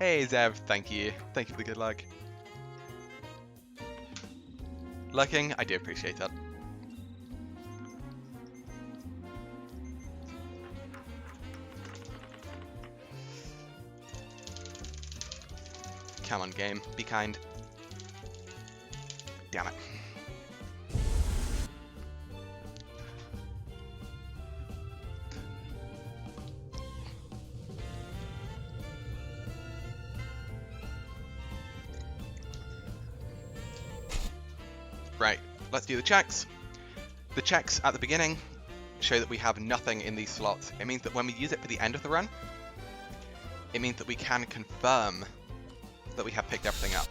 Hey Zev, thank you. Thank you for the good luck. Lurking, I do appreciate that. Come on, game. Be kind. Damn it. Right, let's do the checks. The checks at the beginning show that we have nothing in these slots. It means that when we use it for the end of the run, it means that we can confirm that we have picked everything up.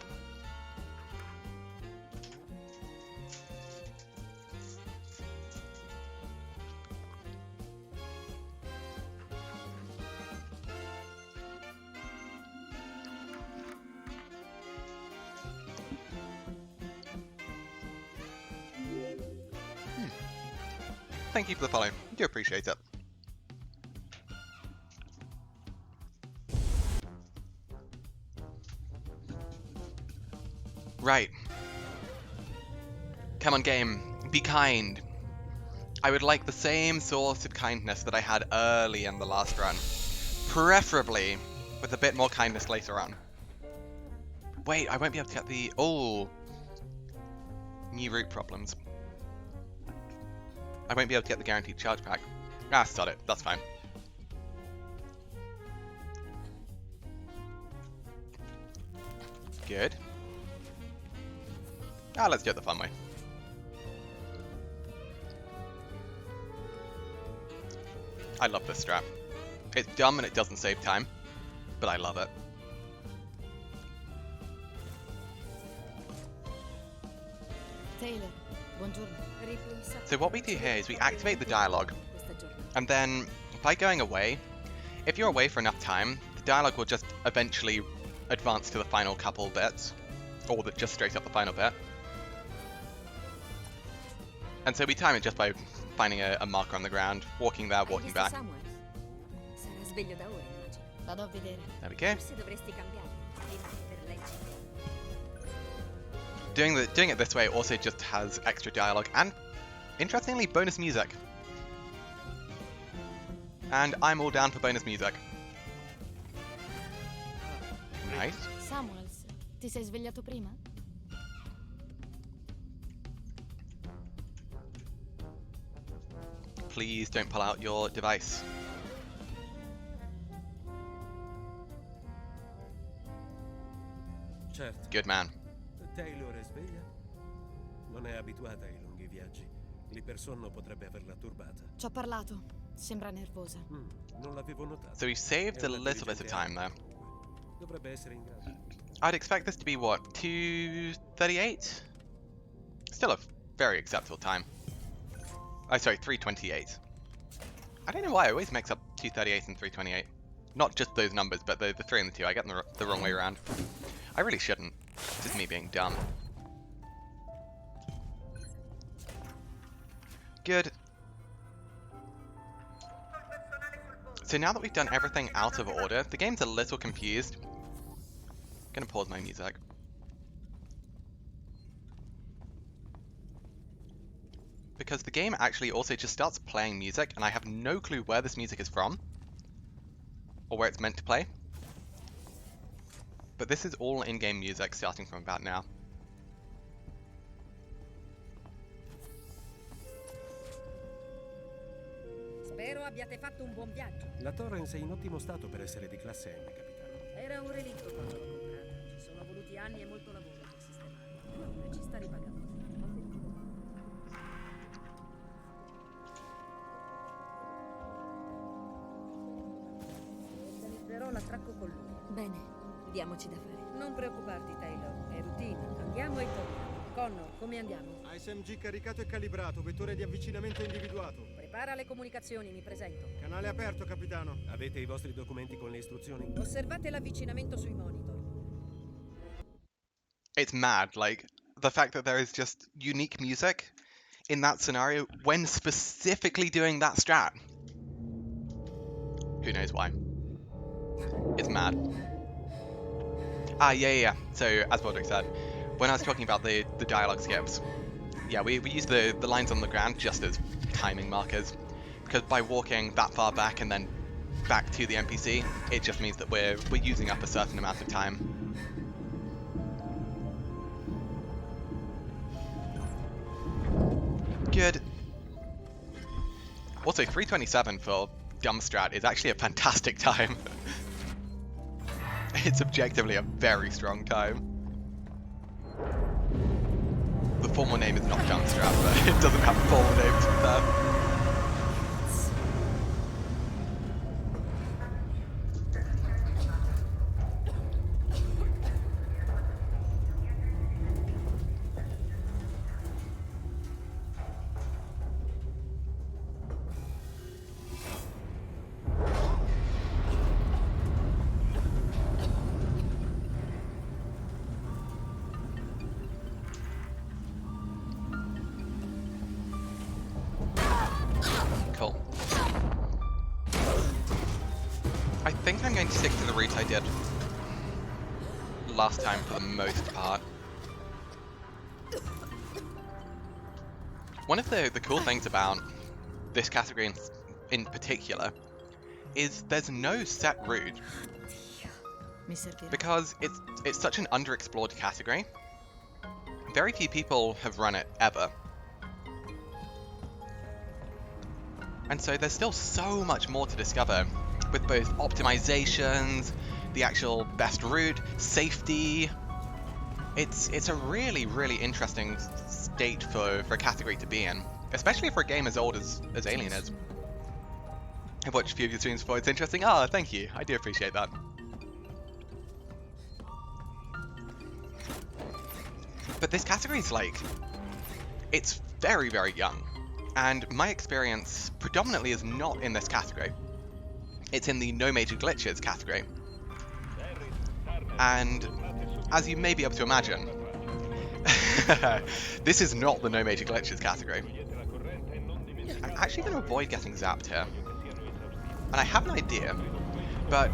Thank you for the follow. I do appreciate it. Right. Come on, game. Be kind. I would like the same sort of kindness that I had early in the last run. Preferably with a bit more kindness later on. Wait, I won't be able to get the... Oh. New route problems. I won't be able to get the guaranteed charge back. Ah, start it. That's fine. Good. Ah, let's do it the fun way. I love this strap. It's dumb and it doesn't save time, but I love it. Taylor, buongiorno. So what we do here is we activate the dialogue, and then by going away, if you're away for enough time, the dialogue will just eventually advance to the final couple bits, or just straight up the final bit. And so we time it just by finding a marker on the ground, walking there, walking back. There we go. Doing it this way also just has extra dialogue and, interestingly, bonus music. And I'm all down for bonus music. Nice. Samuels, ti sei svegliato prima? Please don't pull out your device. Certo. Good man. Taylor è sveglia? Non è abituata ai lunghi viaggi. Lì per sonno potrebbe averla turbata. Ci ho parlato. Sembra nervosa. Non l'avevo notato. So we've saved a little bit of time there. Dovrebbe essere in grado. I'd expect this to be, what, 2:38? Still a very acceptable time. Oh, sorry, 3:28. I don't know why I always mix up 2:38 and 3:28. Not just those numbers, but the 3 and the 2. I get them the wrong way around. I really shouldn't. It's just me being dumb. Good. So now that we've done everything out of order, the game's a little confused. Gonna pause my music. Because the game actually also just starts playing music, and I have no clue where this music is from, or where it's meant to play. But this is all in-game music starting from about now. Spero abbiate fatto un buon viaggio. La Torrens è in ottimo stato per essere di classe M, capitano. Era un relitto quando l'ho comprata. Ci sono voluti anni e molto lavoro per sistemarla. E ci sta ripagando. Organizzerò l'attracco con lui. Bene, diamoci da fare. Non preoccuparti, Taylor. È routine. Andiamo e torniamo. Connor, come andiamo? SMG caricato e calibrato, vettore di avvicinamento individuato. Prepara le comunicazioni, mi presento. Canale aperto, capitano. Avete i vostri documenti con le istruzioni? Osservate l'avvicinamento sui monitor. It's mad, like, the fact that there is just unique music in that scenario when specifically doing that strat. Who knows why? It's mad. Yeah. So, as Baldrick said, when I was talking about the dialogue skips, yeah, we use the lines on the ground just as timing markers. Because by walking that far back and then back to the NPC, it just means that we're using up a certain amount of time. Good. Also, 3:27 for dumb strat is actually a fantastic time. It's objectively a very strong time. The formal name is not dumb strat, but it doesn't have a formal name to be fair. Cool. I think I'm going to stick to the route I did last time for the most part. One of the cool things about this category in particular is there's no set route because it's such an underexplored category. Very few people have run it ever. And so there's still so much more to discover with both optimizations, the actual best route, safety. It's a really, really interesting state for a category to be in, especially for a game as old as Alien is. I've watched a few of your streams before, it's interesting. Ah, thank you, I do appreciate that. But this category is like, it's very, very young. And my experience predominantly is not in this category. It's in the no major glitches category. And as you may be able to imagine, this is not the no major glitches category. I'm actually going to avoid getting zapped here. And I have an idea, but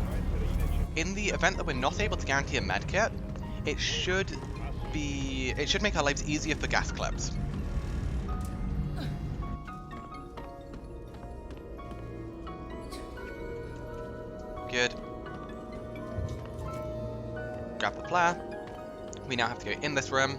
in the event that we're not able to guarantee a medkit, it should make our lives easier for gas clips. Good. Grab the flare. We now have to go in this room.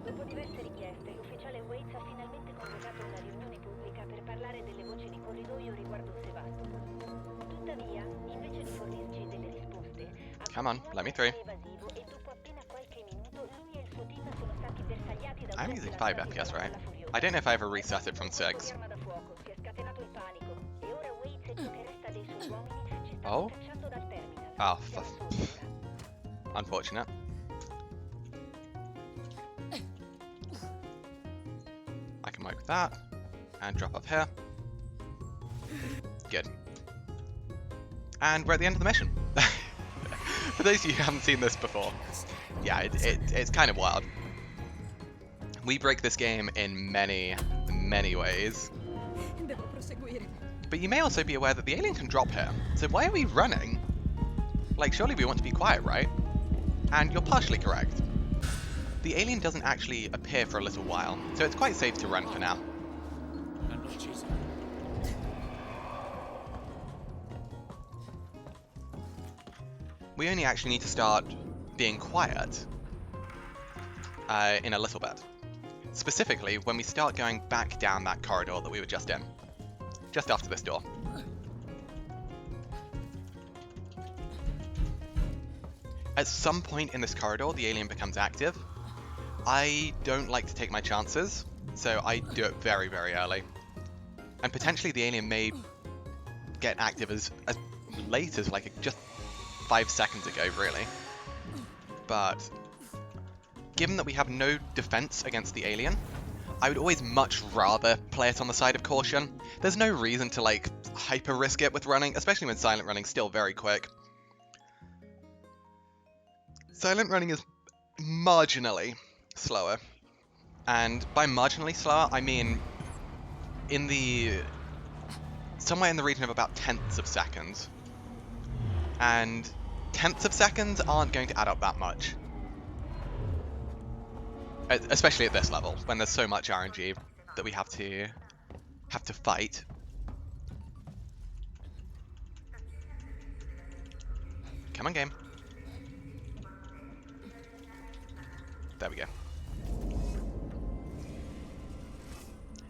Dopo diverse richieste, l'ufficiale Waits ha finalmente convocato una riunione pubblica per parlare delle voci di corridoio riguardo Sebastopol. Tuttavia, invece di fornirci delle risposte, Come on, let me through. evasivo e dopo appena qualche minuto lui e il suo team sono stati bersagliati da I'm using 5 FPS, right? I don't know if I ever reset it from 6. arma da fuoco, si è scatenato il panico e ora Waits e ciò che resta dei suoi uomini ci stanno Oh? cacciando dal terminal. Oh, Siamo sopra. Unfortunate. I can work with that and drop up here. Good. And we're at the end of the mission. For those of you who haven't seen this before, yeah, it's kind of wild. We break this game in many, many ways. Devo proseguire. But you may also be aware that the alien can drop here. So why are we running? Like, surely we want to be quiet, right? And you're partially correct. The alien doesn't actually appear for a little while, so it's quite safe to run for now. We only actually need to start being quiet in a little bit. Specifically, when we start going back down that corridor that we were just in. Just after this door. At some point in this corridor, the alien becomes active. I don't like to take my chances, so I do it very, very early. And potentially the alien may get active as late as like just 5 seconds ago, really. But given that we have no defense against the alien, I would always much rather play it on the side of caution. There's no reason to like hyper risk it with running, especially when silent running's still very quick. Silent running is marginally slower. And by marginally slower, I mean in the somewhere in the region of about tenths of seconds. And tenths of seconds aren't going to add up that much. Especially at this level, when there's so much RNG that we have to fight. Come on, game. There we go.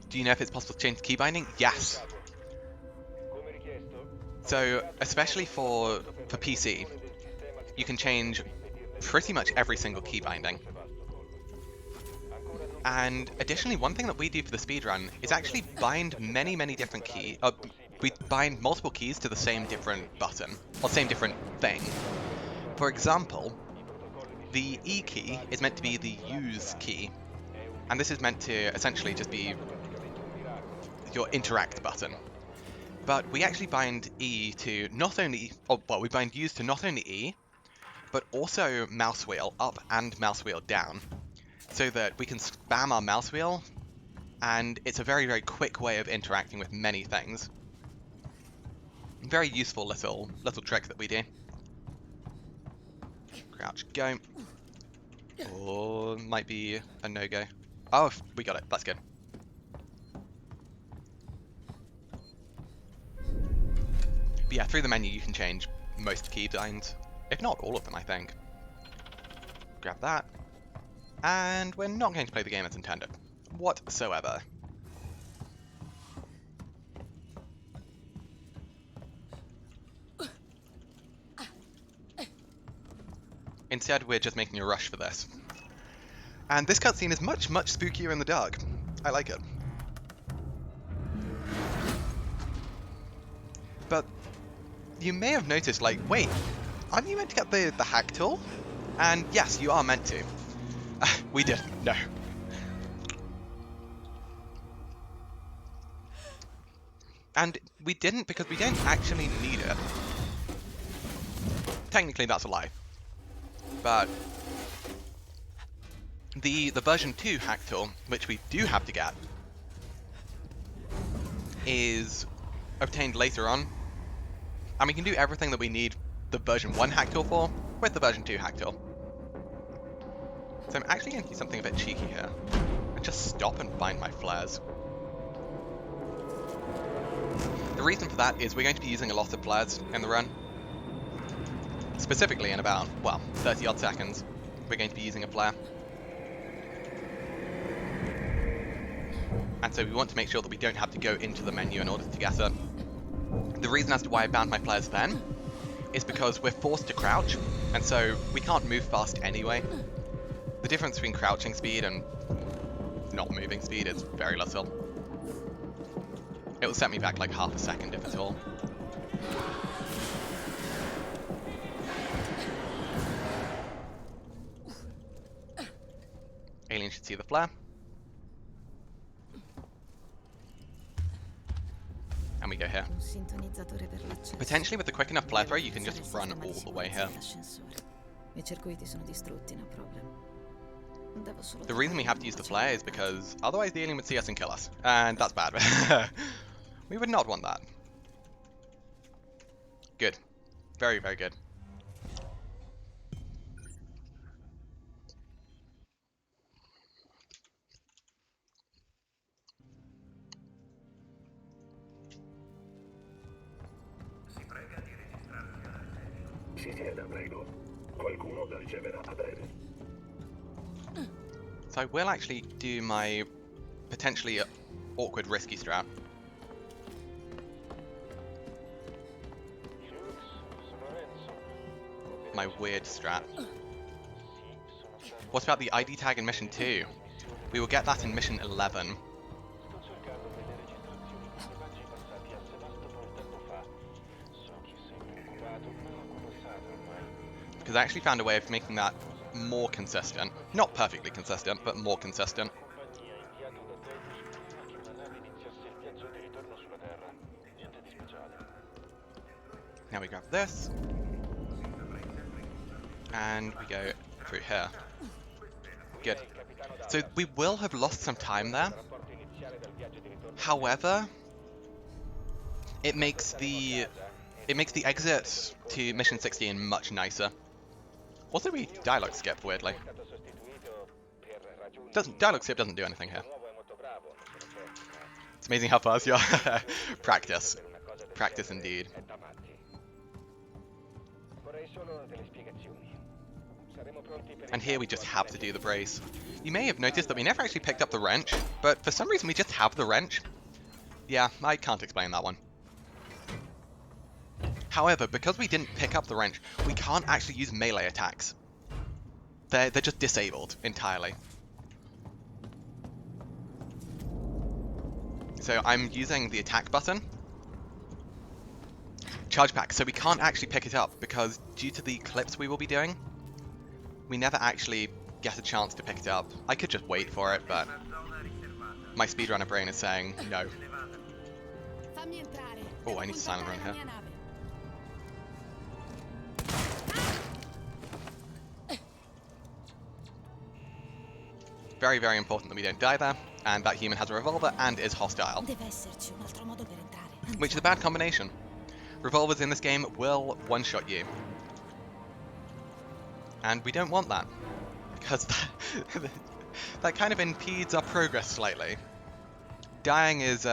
Do you know if it's possible to change the key binding? Yes. So, especially for PC, you can change pretty much every single key binding. And additionally, one thing that we do for the speedrun is actually bind many different keys. We bind multiple keys to the same different button, or same different thing. For example, the E key is meant to be the use key, and this is meant to essentially just be your interact button. But we actually bind E to not only, we bind use to not only E, but also mouse wheel up and mouse wheel down, so that we can spam our mouse wheel, and it's a very quick way of interacting with many things. Very useful little trick that we do. Crouch, go. Or might be a no-go. Oh, we got it. That's good. But yeah, through the menu you can change most key binds, if not all of them, I think. Grab that. And we're not going to play the game as intended, whatsoever. Instead, we're just making a rush for this. And this cutscene is much spookier in the dark. I like it. But you may have noticed, like, wait, aren't you meant to get the hack tool? And yes, you are meant to. We didn't, no. And we didn't because we don't actually need it. Technically, that's a lie. But the version 2 hack tool, which we do have to get, is obtained later on. And we can do everything that we need the version 1 hack tool for with the version 2 hack tool. So I'm actually going to do something a bit cheeky here and just stop and find my flares. The reason for that is we're going to be using a lot of flares in the run. Specifically in about, well, 30 odd seconds, we're going to be using a flare. And so we want to make sure that we don't have to go into the menu in order to get it. The reason as to why I bound my flares then is because we're forced to crouch, and so we can't move fast anyway. The difference between crouching speed and not moving speed is very little. It will set me back like half a second if at all. Alien should see the flare. And we go here. Potentially with the quick enough flare throw, you can just run all the way here. The reason we have to use the flare is because otherwise the alien would see us and kill us. And that's bad. We would not want that. Good. Very good. Si sieda, prego. Qualcuno la riceverà a breve. So I will actually do my potentially awkward risky strat. My weird strat. What about the ID tag in mission 2? We will get that in mission 11. Because I actually found a way of making that more consistent. Not perfectly consistent, but more consistent. Now we grab this. And we go through here. Good. So we will have lost some time there. However, it makes the exit to mission 16 much nicer. Also, we dialogue skip weirdly. Dialogue skip doesn't do anything here. It's amazing how fast you are. Practice. Practice indeed. And here we just have to do the brace. You may have noticed that we never actually picked up the wrench, but for some reason we just have the wrench. Yeah, I can't explain that one. However, because we didn't pick up the wrench, we can't actually use melee attacks. They're just disabled entirely. So I'm using the attack button. Charge pack, so we can't actually pick it up because due to the clips we will be doing, we never actually get a chance to pick it up. I could just wait for it, but my speedrunner brain is saying no. Oh, I need to silent run here. Very, very important that we don't die there, and that human has a revolver and is hostile. Which is a bad combination. Revolvers in this game will one-shot you. And we don't want that, because that kind of impedes our progress slightly. Dying is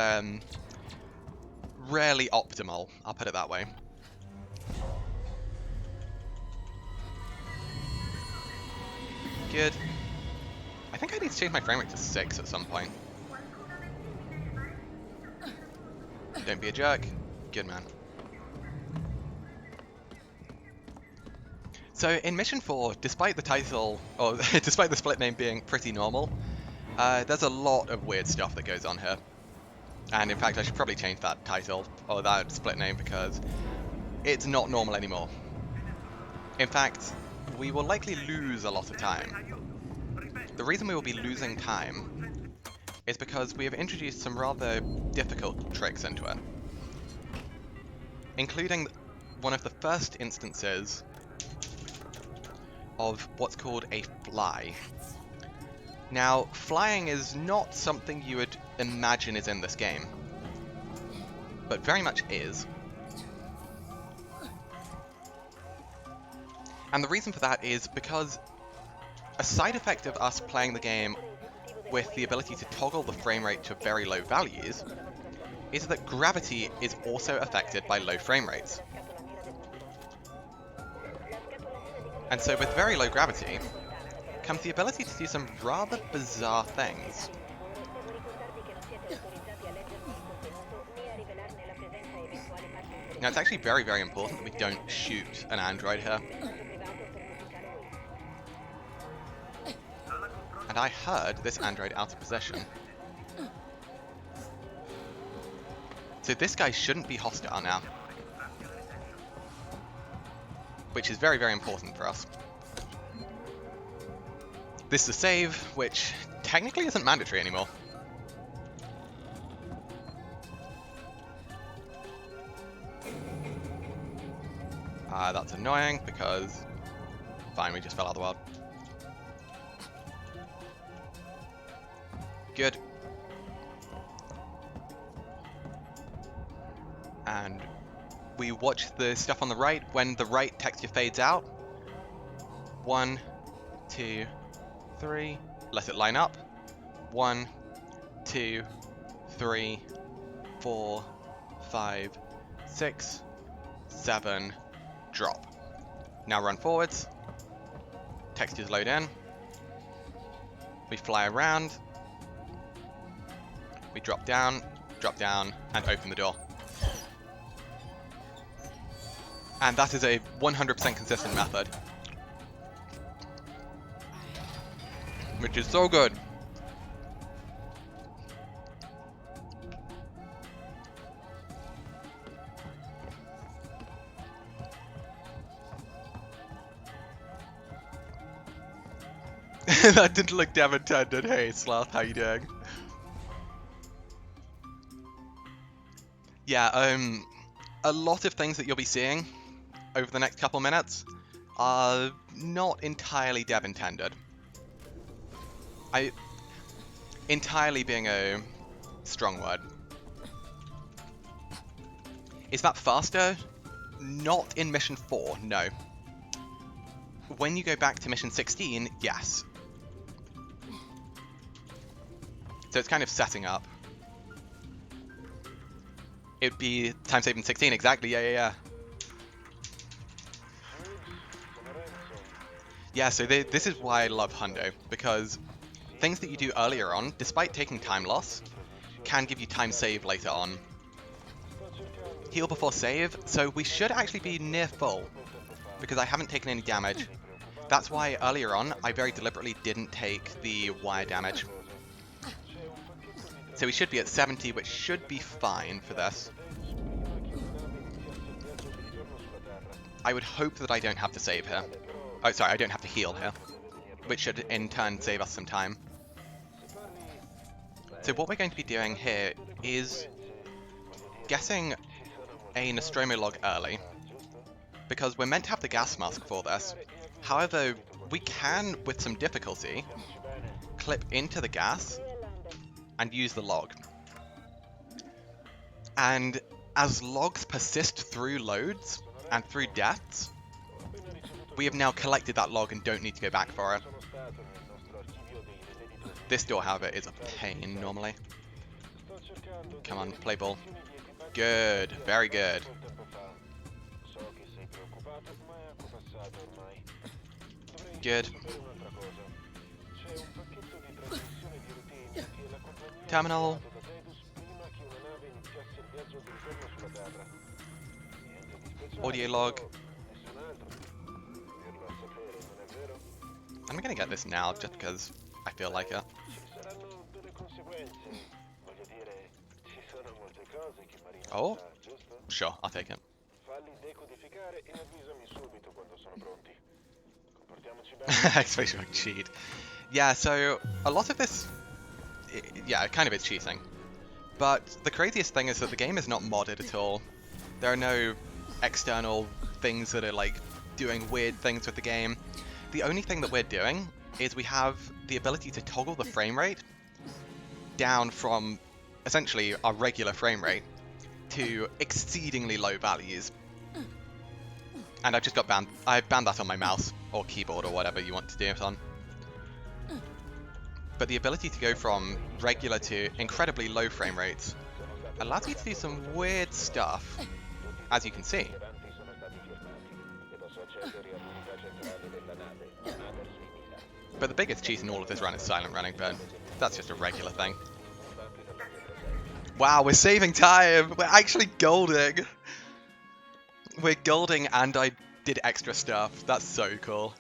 rarely optimal, I'll put it that way. Good. I think I need to change my frame rate to 6 at some point. Don't be a jerk. Good man. So in Mission 4, despite the title, or despite the split name being pretty normal, there's a lot of weird stuff that goes on here. And in fact, I should probably change that title, or that split name, because it's not normal anymore. In fact, we will likely lose a lot of time. The reason we will be losing time is because we have introduced some rather difficult tricks into it. Including one of the first instances of what's called a fly. Now, flying is not something you would imagine is in this game, but very much is. And the reason for that is because a side effect of us playing the game with the ability to toggle the frame rate to very low values is that gravity is also affected by low frame rates. And so with very low gravity comes the ability to do some rather bizarre things. Now it's actually very, very important that we don't shoot an android here. And I heard this android out of position. So this guy shouldn't be hostile now. Which is very, very important for us. This is a save, which technically isn't mandatory anymore. That's annoying because... Fine, we just fell out of the world. Good. And we watch the stuff on the right. When the right texture fades out, 1, 2, 3, let it line up. 1, 2, 3, 4, 5, 6, 7, drop. Now run forwards. Textures load in. We fly around. We drop down, and open the door. And that is a 100% consistent method. Which is so good. That didn't look damn intended. Hey, Sloth, how you doing? Yeah, a lot of things that you'll be seeing over the next couple minutes are not entirely dev intended. Entirely being a strong word. Is that faster? Not in mission 4, no. When you go back to mission 16, yes. So it's kind of setting up. It would be time saving 16, exactly, yeah. Yeah, so this is why I love Hundo, because things that you do earlier on, despite taking time loss, can give you time save later on. Heal before save, so we should actually be near full, because I haven't taken any damage. That's why earlier on, I very deliberately didn't take the wire damage. So we should be at 70, which should be fine for this. I would hope that I don't have to save here. Oh, sorry, I don't have to heal here, which should in turn save us some time. So what we're going to be doing here is getting a Nostromo log early, because we're meant to have the gas mask for this. However, we can, with some difficulty, clip into the gas and use the log. And as logs persist through loads and through deaths, we have now collected that log and don't need to go back for it. This door, however, is a pain normally. Come on, play ball. Good, very good. Good. Terminal. Audio log. I'm gonna get this now just because I feel like it. Oh, sure, I'll take it. Exposure cheat. Yeah, so a lot of this, yeah, it kind of is cheating. But the craziest thing is that the game is not modded at all. There are no external things that are like doing weird things with the game. The only thing that we're doing is we have the ability to toggle the frame rate down from essentially our regular frame rate to exceedingly low values. And I've just got banned. I've banned that on my mouse or keyboard or whatever you want to do it on. But the ability to go from regular to incredibly low frame rates allows you to do some weird stuff, as you can see. But the biggest cheat in all of this run is silent running, but that's just a regular thing. Wow, we're saving time! We're actually golding! We're golding and I did extra stuff. That's so cool.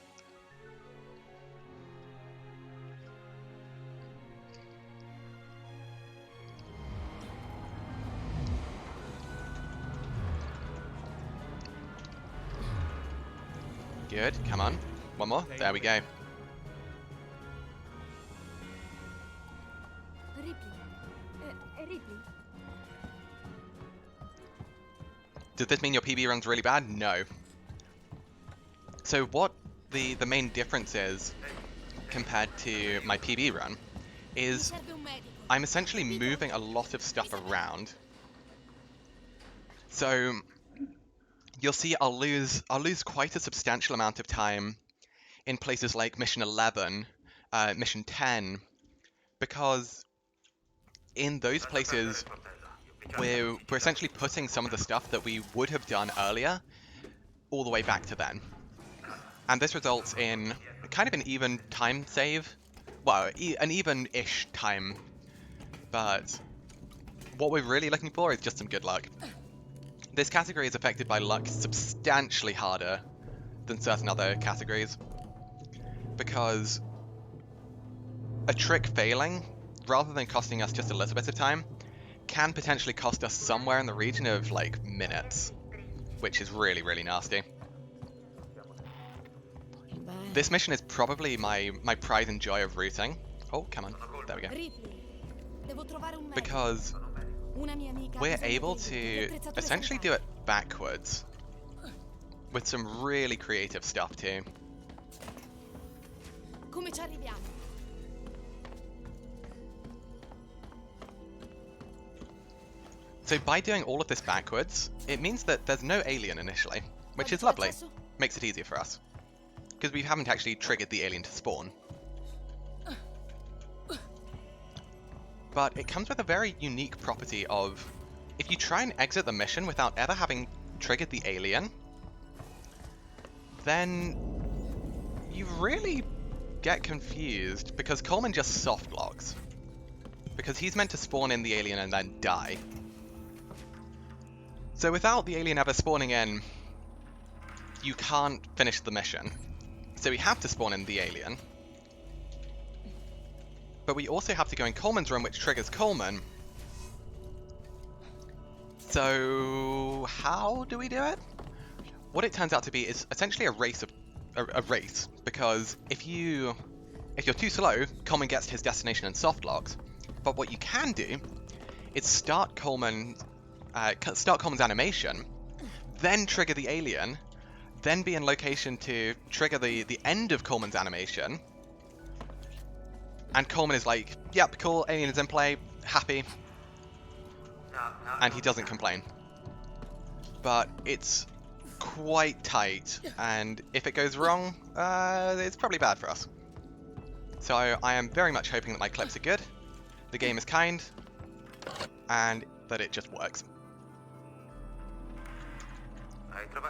Good, come on. One more. There we go. Ripley. Does this mean your PB run's really bad? No. So what the main difference is compared to my PB run is I'm essentially moving a lot of stuff around. So you'll see I'll lose quite a substantial amount of time in places like Mission 11, Mission 10, because in those places we're essentially putting some of the stuff that we would have done earlier all the way back to then. And this results in kind of an even time save. Well, an even-ish time. But what we're really looking for is just some good luck. This category is affected by luck substantially harder than certain other categories, because a trick failing, rather than costing us just a little bit of time, can potentially cost us somewhere in the region of like minutes, which is really, really nasty. This mission is probably my pride and joy of routing. Oh, come on. There we go. Because we're able to essentially do it backwards with some really creative stuff too. So by doing all of this backwards, it means that there's no alien initially, which is lovely. Makes it easier for us. Because we haven't actually triggered the alien to spawn. But it comes with a very unique property of, if you try and exit the mission without ever having triggered the alien, then you really get confused, because Coleman just soft locks. Because he's meant to spawn in the alien and then die. So without the alien ever spawning in, you can't finish the mission. So we have to spawn in the alien. But we also have to go in Coleman's room, which triggers Coleman. So how do we do it? What it turns out to be is essentially a race, because if you're too slow, Coleman gets to his destination and soft locks. But what you can do is start Coleman's animation, then trigger the alien, then be in location to trigger the end of Coleman's animation. And Coleman is like, yep, cool, alien is in play, happy. And he doesn't complain. But it's quite tight, and if it goes wrong, it's probably bad for us. So I am very much hoping that my clips are good, the game is kind, and that it just works.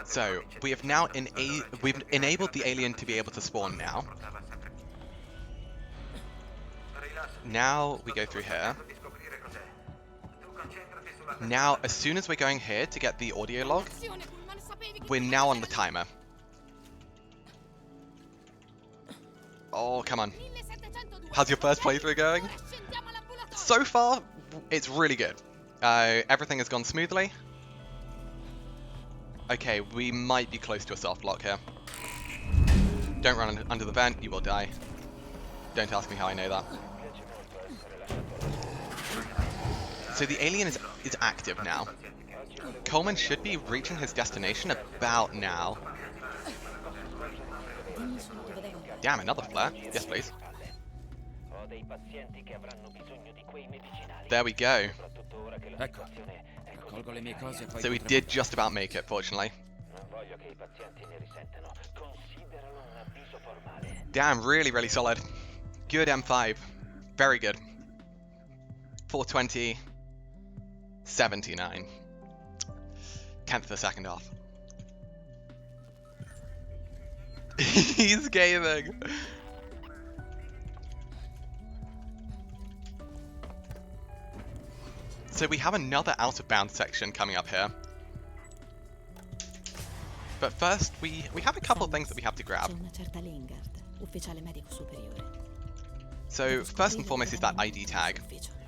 So we have now we've enabled the alien to be able to spawn now. Now we go through here. Now, as soon as we're going here to get the audio log, we're now on the timer. Oh, come on. How's your first playthrough going? So far, it's really good. Everything has gone smoothly. Okay, we might be close to a soft lock here. Don't run under the vent, you will die. Don't ask me how I know that. So the alien is active now. Coleman should be reaching his destination about now. Damn, another flare. Yes, please. There we go. So we did just about make it, fortunately. Damn, really, really solid. Good M5. Very good. 420. 79. 10th of a second off. He's gaming. So we have another out of bounds section coming up here. But first, we have a couple of things that we have to grab. So first and foremost is that ID tag.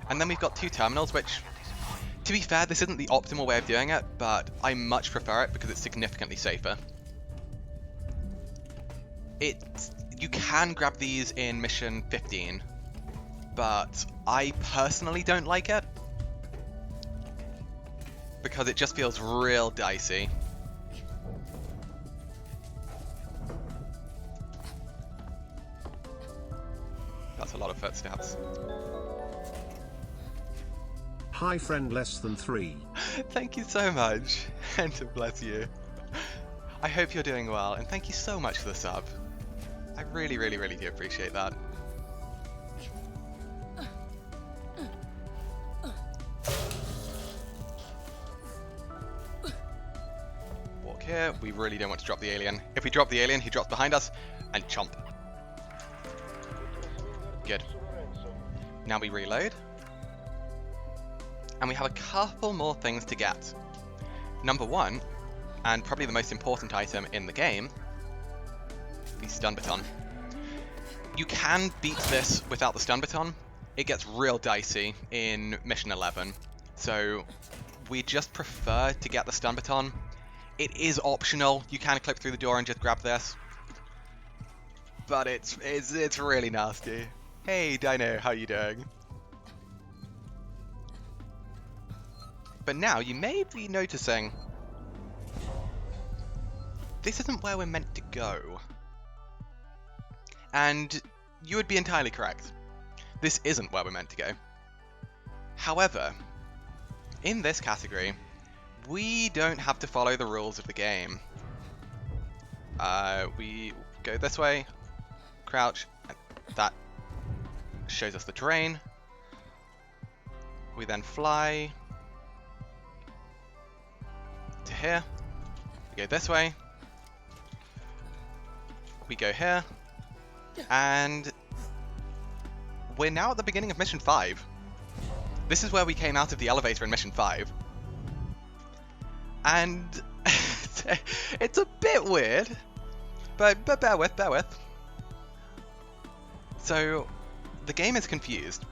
And then we've got 2 terminals, which, to be fair, this isn't the optimal way of doing it, but I much prefer it because it's significantly safer. You can grab these in mission 15, but I personally don't like it because it just feels real dicey. That's a lot of footsteps. Hi friend less than 3. Thank you so much, and to bless you. I hope you're doing well, and thank you so much for the sub. I really, really, really do appreciate that. Walk here, we really don't want to drop the alien. If we drop the alien, he drops behind us, and chomp. Good. Now we reload. And we have a couple more things to get. Number 1, and probably the most important item in the game, the stun baton. You can beat this without the stun baton. It gets real dicey in mission 11. So we just prefer to get the stun baton. It is optional. You can clip through the door and just grab this. But it's really nasty. Hey Dino, how you doing? But now you may be noticing this isn't where we're meant to go. And you would be entirely correct. This isn't where we're meant to go. However, in this category, we don't have to follow the rules of the game. We go this way, crouch, and that shows us the terrain. We then fly to here. We go this way. We go here. And we're now at the beginning of Mission 5. This is where we came out of the elevator in Mission 5. And it's a bit weird, but bear with. So the game is confused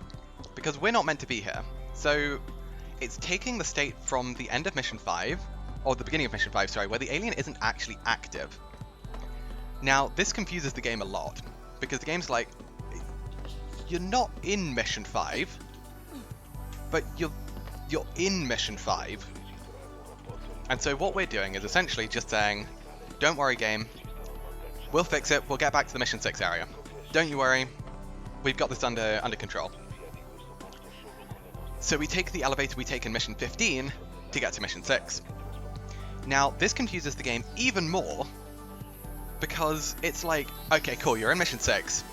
because we're not meant to be here. So it's taking the state from the end of Mission 5, or the beginning of Mission 5, sorry, where the alien isn't actually active. Now, this confuses the game a lot, because the game's like, you're not in Mission 5, but you're in Mission 5. And so what we're doing is essentially just saying, don't worry game, we'll fix it, we'll get back to the Mission 6 area. Don't you worry, we've got this under control. So we take the elevator we take in Mission 15 to get to Mission 6. Now, this confuses the game even more, because it's like, okay, cool, you're in Mission 6.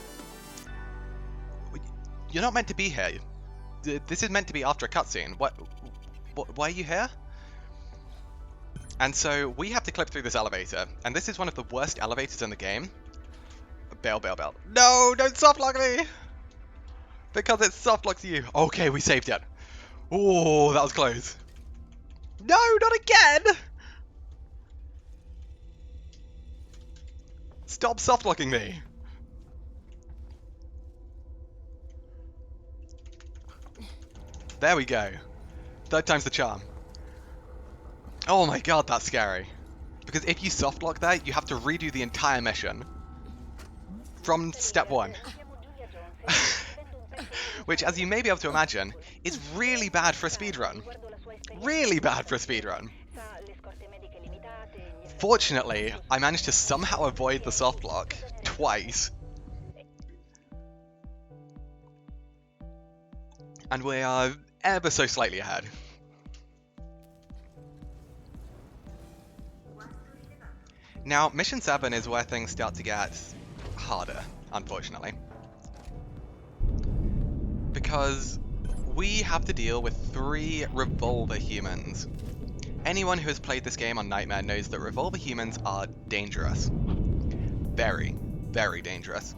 You're not meant to be here. This is meant to be after a cutscene. Why are you here? And so we have to clip through this elevator, and this is one of the worst elevators in the game. Bail. No, don't softlock me! Because it softlocks you. Okay, we saved it. Oh, that was close. No, not again! Stop softlocking me. There we go. Third time's the charm. Oh my god, that's scary. Because if you softlock that, you have to redo the entire mission. From step 1. Which, as you may be able to imagine, is really bad for a speedrun. Really bad for a speedrun. Fortunately, I managed to somehow avoid the softlock twice. And we are ever so slightly ahead. Now, Mission 7 is where things start to get harder, unfortunately. Because we have to deal with 3 revolver humans. Anyone who has played this game on Nightmare knows that revolver humans are dangerous. Very, very dangerous.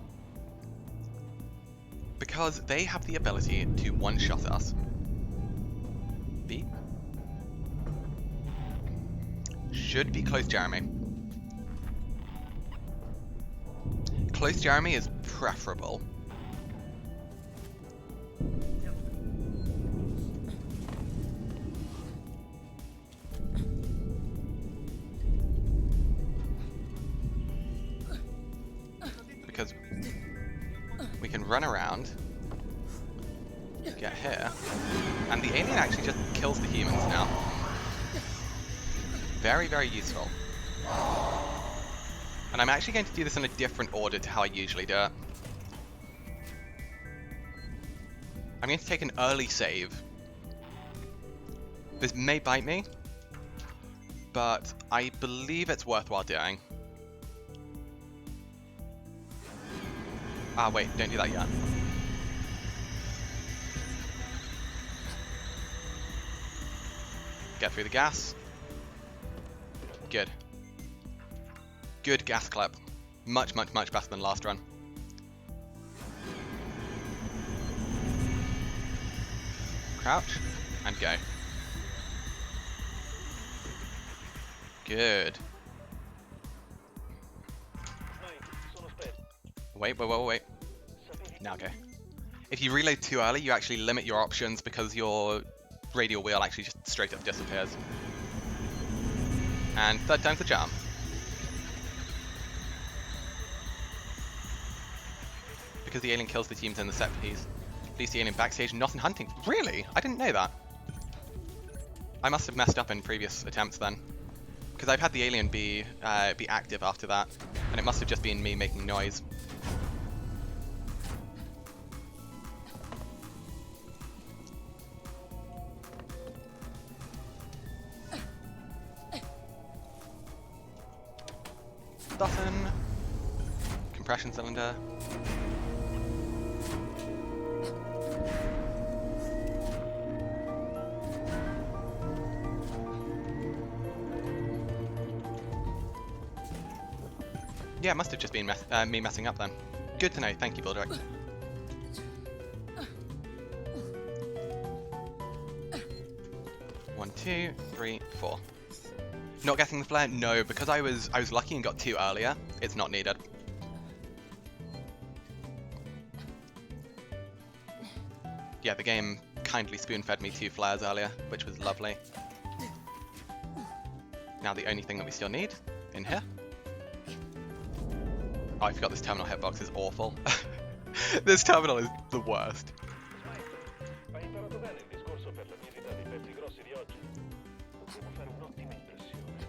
Because they have the ability to one-shot us. Beep. Should be close Jeremy. Close Jeremy is preferable. Because we can run around, get here, and the alien actually just kills the humans now. Very, very useful. And I'm actually going to do this in a different order to how I usually do it. I'm going to take an early save. This may bite me, but I believe it's worthwhile doing. Ah, wait, don't do that yet. Get through the gas. Good. Good gas clip. Much, much, much better than last run. Crouch, and go. Good. Wait. Now go. If you reload too early, you actually limit your options because your radial wheel actually just straight up disappears. And third time's the charm. Because the alien kills the teams in the set piece. Leaves the alien backstage, not in hunting. Really? I didn't know that. I must have messed up in previous attempts then. Because I've had the alien be active after that. And it must have just been me making noise. button. Compression cylinder. Yeah, it must have just been me messing up then. Good to know, thank you, Buildrick. One, two, three, four. Not getting the flare? No, because I was lucky and got 2 earlier. It's not needed. Yeah, the game kindly spoon-fed me 2 flares earlier, which was lovely. Now the only thing that we still need in here. Oh, I forgot this terminal hitbox is awful. This terminal is the worst. Hai imparato bene il discorso per la visita dei pezzi grossi di oggi? Dobbiamo fare un'ottima impressione.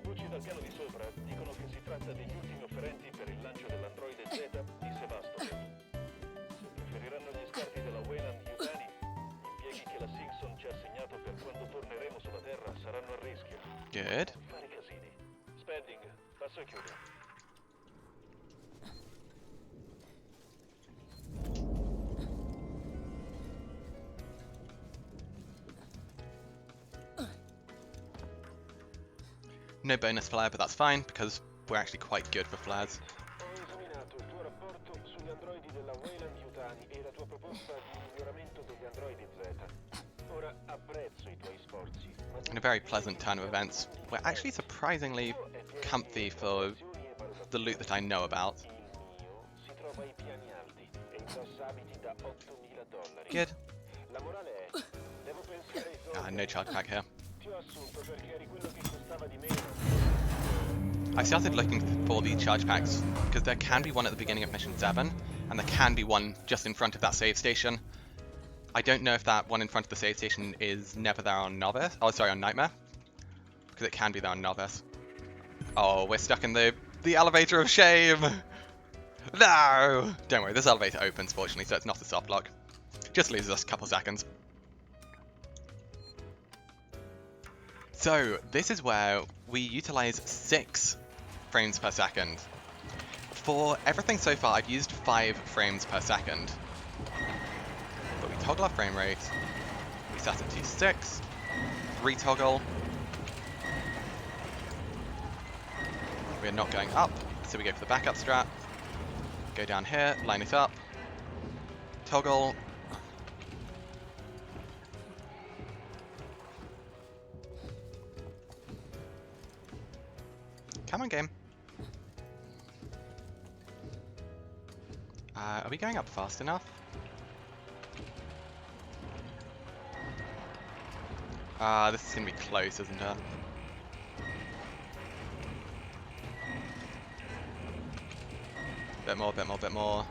Voci dal piano di sopra dicono che si tratta degli ultimi offerenti per il lancio dell'androide Z di Sevastopol. Se preferiranno gli scarti della Weyland-Yutani, gli impieghi che la Simpson ci ha assegnato per quando torneremo sulla Terra saranno a rischio. Good. Fare casini. Spending, passo e chiudo. No bonus flare, but that's fine, because we're actually quite good for flares. Ho esaminato il tuo rapporto sugli androidi della Weyland-Yutani e la tua proposta di miglioramento degli androidi Z. Ora apprezzo i tuoi sforzi. In a very pleasant turn of events, we're actually surprisingly comfy for the loot that I know about. Il mio si trova ai piani alti e indossa abiti da $8.000. Good. La morale è, devo pensare ai soldi. No charge pack here. Ti ho assunto perché eri quello che costava di meno. I started looking for the charge packs, because there can be one at the beginning of Mission 7, and there can be one just in front of that save station. I don't know if that one in front of the save station is never there on Novice. Oh, sorry, on Nightmare. Because it can be there on Novice. Oh, we're stuck in the elevator of shame! No! Don't worry, this elevator opens, fortunately, so it's not a soft lock. Just loses us a couple seconds. So, this is where we utilize 6 frames per second. For everything so far, I've used 5 frames per second. But we toggle our frame rate, we set it to 6, retoggle. We're not going up, so we go for the backup strat. Go down here, line it up, toggle. Come on, game. Are we going up fast enough? This is gonna be close, isn't it? Bit more, bit more, bit more.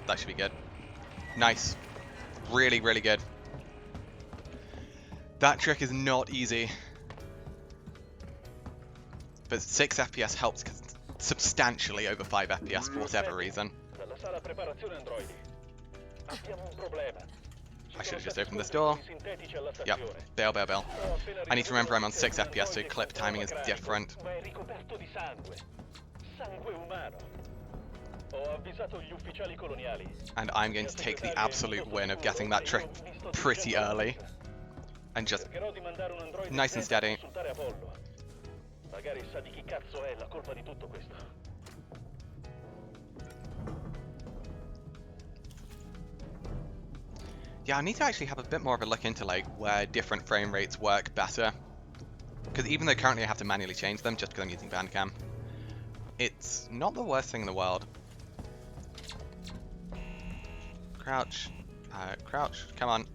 That should be good. Nice. Really, really good. That trick is not easy. But 6 FPS helps substantially over 5 FPS for whatever reason. Dalla sala preparazione androidi. Abbiamo un problema. I should have just opened this door. Yep, bail, bail, bail. I need to remember I'm on 6 FPS, so clip timing is different. Ma è ricoperto di sangue. Sangue umano. Ho avvisato gli ufficiali coloniali. And I'm going to take the absolute win of getting that trick pretty early. And just nice and steady. Magari sa di chi cazzo è la colpa di tutto questo. Yeah, I need to actually have a bit more of a look into like where different frame rates work better. Because even though currently I have to manually change them just because I'm using Bandcam, it's not the worst thing in the world. Crouch. Crouch. Come on.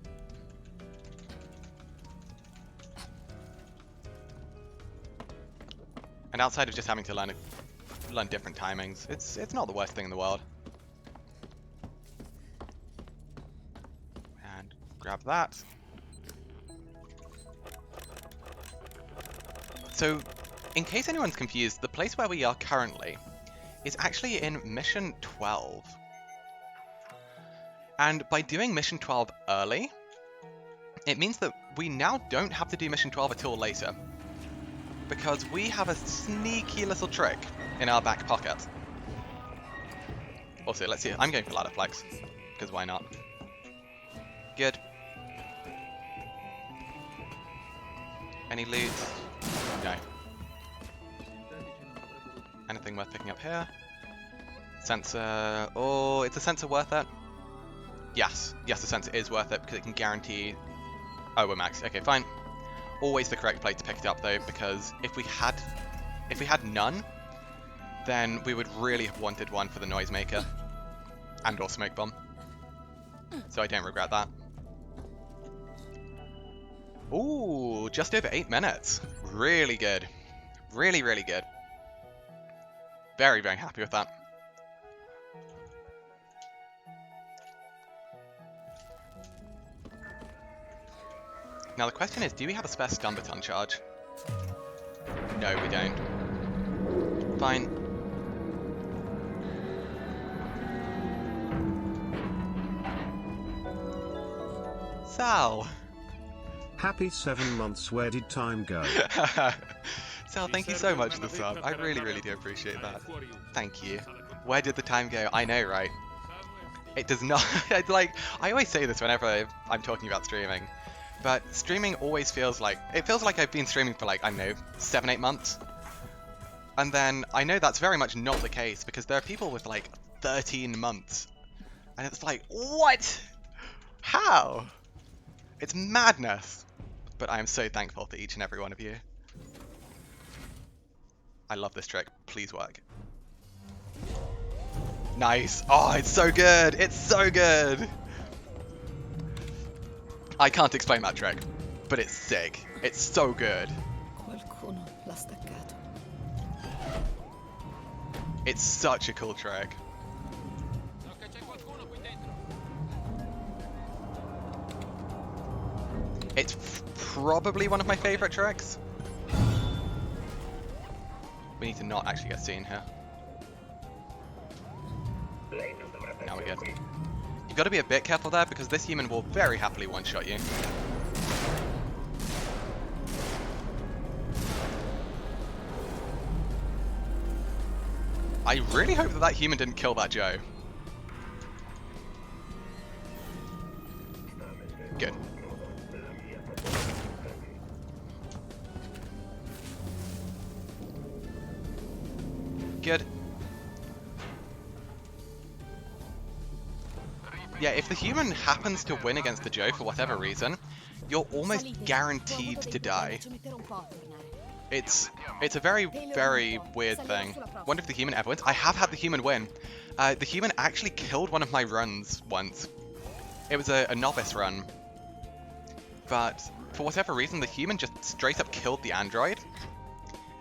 And outside of just having to learn different timings, it's not the worst thing in the world. And grab that. So, in case anyone's confused, the place where we are currently is actually in Mission 12. And by doing Mission 12 early, it means that we now don't have to do Mission 12 at all later. because we have a sneaky little trick in our back pocket. Also, let's see. I'm going for ladder flex, because why not? Good. Any loot? No. Anything worth picking up here? Sensor. Oh, is the sensor worth it? Yes. Yes, the sensor is worth it because it can guarantee. Oh, we're max. Okay, fine. Always the correct place to pick it up though, because if we had none, then we would really have wanted one for the Noisemaker and or smoke bomb. So I don't regret that. Ooh, just over 8 minutes. Really good. Really, really good. Very, very happy with that. Now the question is, do we have a spare stun baton charge? No, we don't. Fine. Sal! Happy 7 months, where did time go? Sal, thank you so much for the sub. I really, really do appreciate that. Thank you. Where did the time go? I know, right? It does not. It's like, I always say this whenever I'm talking about streaming, but streaming always feels like, it feels like I've been streaming for like, I don't know, 7-8 months. And then I know that's very much not the case, because there are people with like 13 months. And it's like, what? How? It's madness. But I am so thankful for each and every one of you. I love this trick. Please work. Nice. Oh, it's so good. It's so good. I can't explain that trick, but it's sick. It's so good. Qualcuno l'ha staccato. It's such a cool trick. It's probably one of my favorite tricks. We need to not actually get seen here. Now we're good. You've got to be a bit careful there, because this human will very happily one-shot you. I really hope that that human didn't kill that Joe. Good. Good. Yeah, if the human happens to win against the Joe for whatever reason, you're almost guaranteed to die. It's a very, very weird thing. Wonder if the human ever wins. I have had the human win. The human actually killed one of my runs once. It was a novice run. But for whatever reason, the human just straight up killed the android.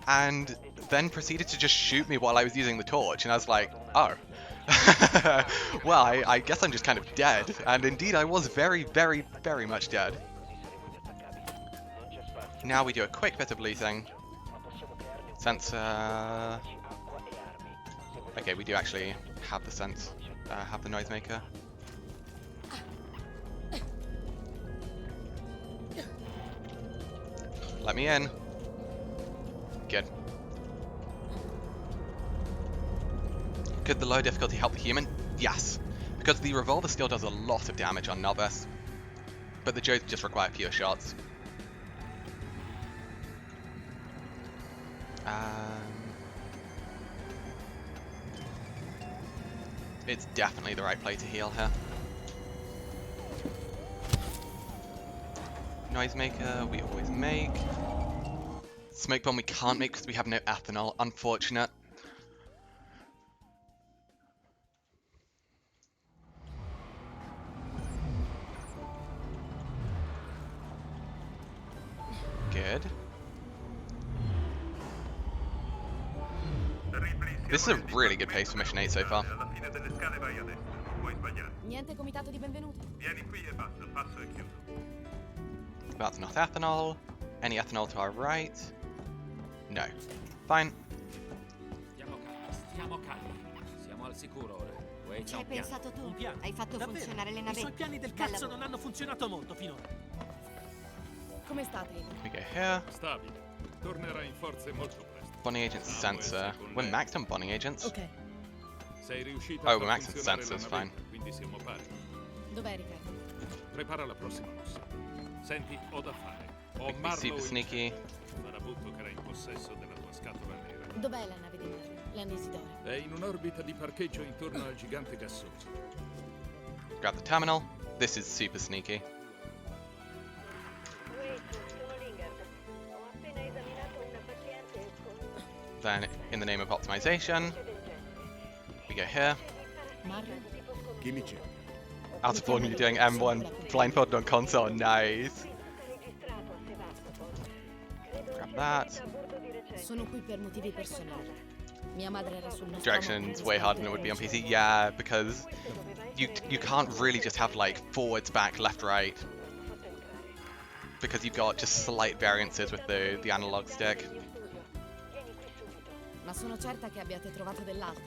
And then proceeded to just shoot me while I was using the torch. And I was like, oh. Well, I guess I'm just kind of dead. And indeed, I was very, very, very much dead. Now we do a quick bit of looting. Sensor. Okay, we do actually have the have the Noisemaker. Let me in. Good. Could the low difficulty help the human? Yes. Because the revolver still does a lot of damage on novice. But the Joes just require fewer shots. It's definitely the right play to heal here. Noisemaker, we always make. Smoke bomb we can't make because we have no ethanol. Unfortunate. Good. This is a really good pace for Mission 8 so far. Niente comitato di benvenuto. That's not ethanol. Any ethanol to our right? No. Fine. Stiamo calmi. Siamo al sicuro ora. Wait, Ci hai pensato tu? Un piano. Hai fatto Davvero? funzionare le I navette. suoi piani del Bel cazzo lavoro. non hanno funzionato molto finora. Come state? We go here. Stabile. tornerà in forze molto presto. Bonding agent sensor. We're maxed on bonding agents. Ok. Sei riuscito Oh, a we're far maxed on funzionare la sensors, fine. navetta, quindi siamo pari. Dov'è Riccardo? Prepara la prossima mossa. Senti, ho da fare. Ho We can be Marlowe super in sneaky. centro. Marabutto che era in possesso della tua scatola nera. Dov'è la nave di Marlo? L'Anesidore. È in un'orbita di parcheggio intorno al gigante gassoso. Grab the terminal. This is super sneaky. Wait, sono Lingard. Ho appena esaminato una paziente con Then, in the name of optimization, del genere. we go here. Marlo? Chi mi c'è? Out of order, doing M1 blindfolded on console. Nice. Registrato a Sevastopol. Credo Grab sia that. salita a bordo di recente. Sono qui per motivi personali. Mia madre era sul nostro Direction's way harder than it would be on PC. Yeah, because you can't really just have like forwards, back, left, right, because you've got just slight variances with the analog stick. Ma sono certa che abbiate trovato dell'altro.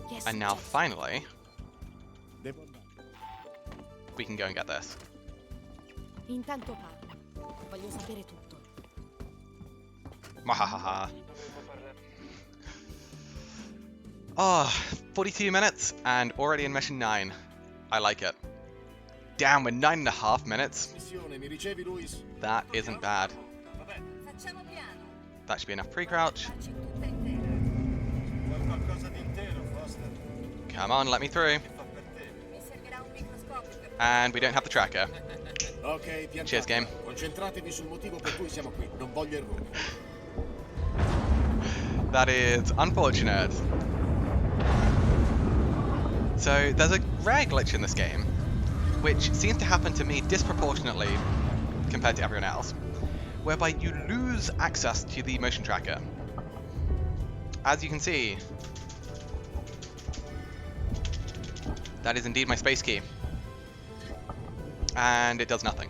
Che è And now successo? finally, Devo andare. we can go and get this. Intanto parlo. Voglio sapere tutto. Mahahaha. Oh, 42 minutes and already in mission 9. I like it. Damn, we're 9.5 minutes. Missione, mi ricevi, Luis? That isn't bad. Facciamo piano. That should be enough pre-crouch. Facci tutta intera. Vuoi qualcosa di intero, Foster? Come on, let me through. Fa per te. Mi servirà un microscopio per And we don't have the tracker. Ok, piantate. Cheers, game. Concentratevi sul motivo per cui siamo qui. Non voglio errori. That is unfortunate. So there's a rare glitch in this game, which seems to happen to me disproportionately compared to everyone else, whereby you lose access to the motion tracker. As you can see, that is indeed my space key, and it does nothing.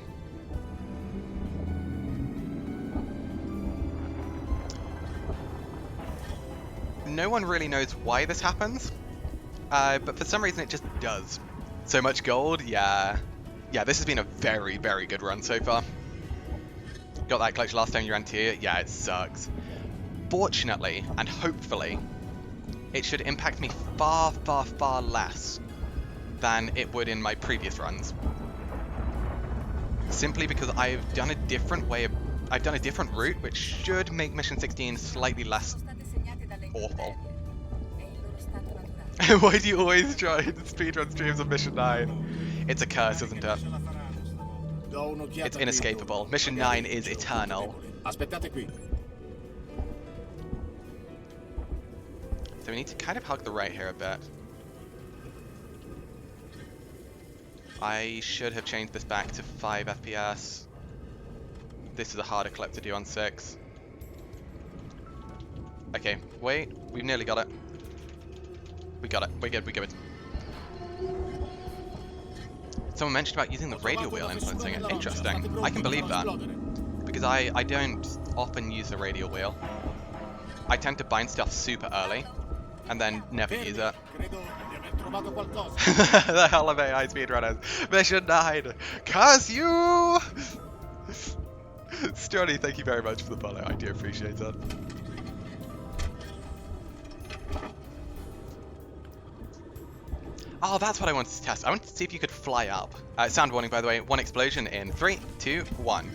No one really knows why this happens, but for some reason it just does. So much gold, yeah. Yeah, this has been a very, very good run so far. Got that glitch last time you ran here, yeah, it sucks. Fortunately, and hopefully, it should impact me far, far, far less than it would in my previous runs. Simply because I've done a different route, which should make Mission 16 slightly less sono state segnate dalle awful. È il loro stato naturale. Why do you always try to speedrun streams of Mission 9? It's a curse, isn't it? Ce la faranno stavolta. Do un'occhiata It's qui inescapable. intorno. Mission 9 is eternal. Aspettate qui. So we need to kind of hug the right here a bit. I should have changed this back to 5 FPS. This is a harder clip to do on 6. Okay, wait, we've nearly got it. We got it, we're good, we're good. Someone mentioned about using the radial wheel influencing it. Interesting. I can believe that. Because I don't often use the radial wheel. I tend to bind stuff super early, and then never use it. Credo di aver trovato qualcosa. The hell of AI speedrunners. Mission 9. Curse you! Stronny, thank you very much for the follow. I do appreciate it. Oh, that's what I wanted to test. I wanted to see if you could fly up. Sound warning, by the way. 1 explosion in 3, 2, 1.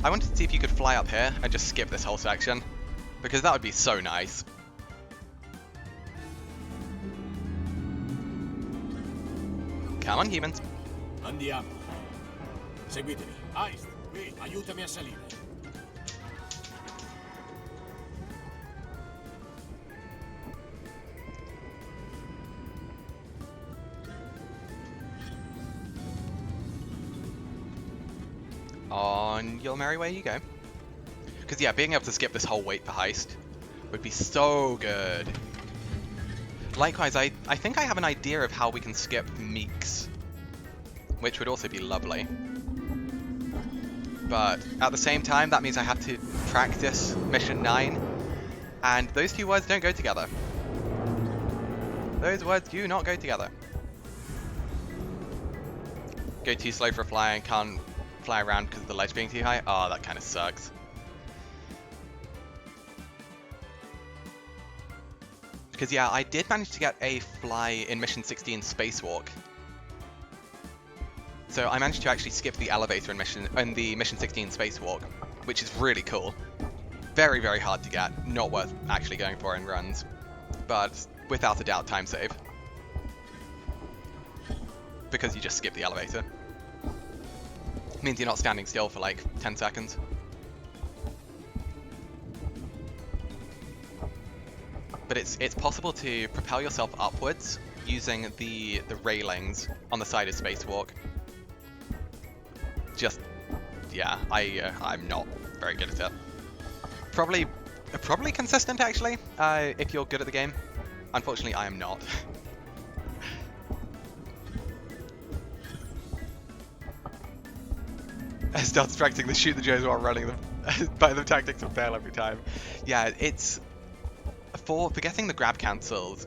I wanted to see if you could fly up here and just skip this whole section, because that would be so nice. Come on, humans. Andiamo. Seguitemi. Heist, qui, aiutami a salire. On your merry way you go. Because yeah, being able to skip this whole wait for heist would be so good. Likewise, I think I have an idea of how we can skip Meeks, which would also be lovely. But at the same time, that means I have to practice Mission 9, and those two words don't go together. Those words do not go together. Go too slow for flying, can't fly around because of the ledge being too high. Oh, that kind of sucks. Because yeah, I did manage to get a fly in Mission 16 Spacewalk. So I managed to actually skip the elevator in the Mission 16 Spacewalk, which is really cool. Very, very hard to get, not worth actually going for in runs, but without a doubt time save. Because you just skip the elevator. Means you're not standing still for like 10 seconds. But it's possible to propel yourself upwards using the railings on the side of Spacewalk. Just, yeah, I'm not very good at it. Probably consistent actually, if you're good at the game. Unfortunately, I am not. I start distracting the shoot the Joes while running them, but the tactics will fail every time. Yeah, it's for getting the grab cancels.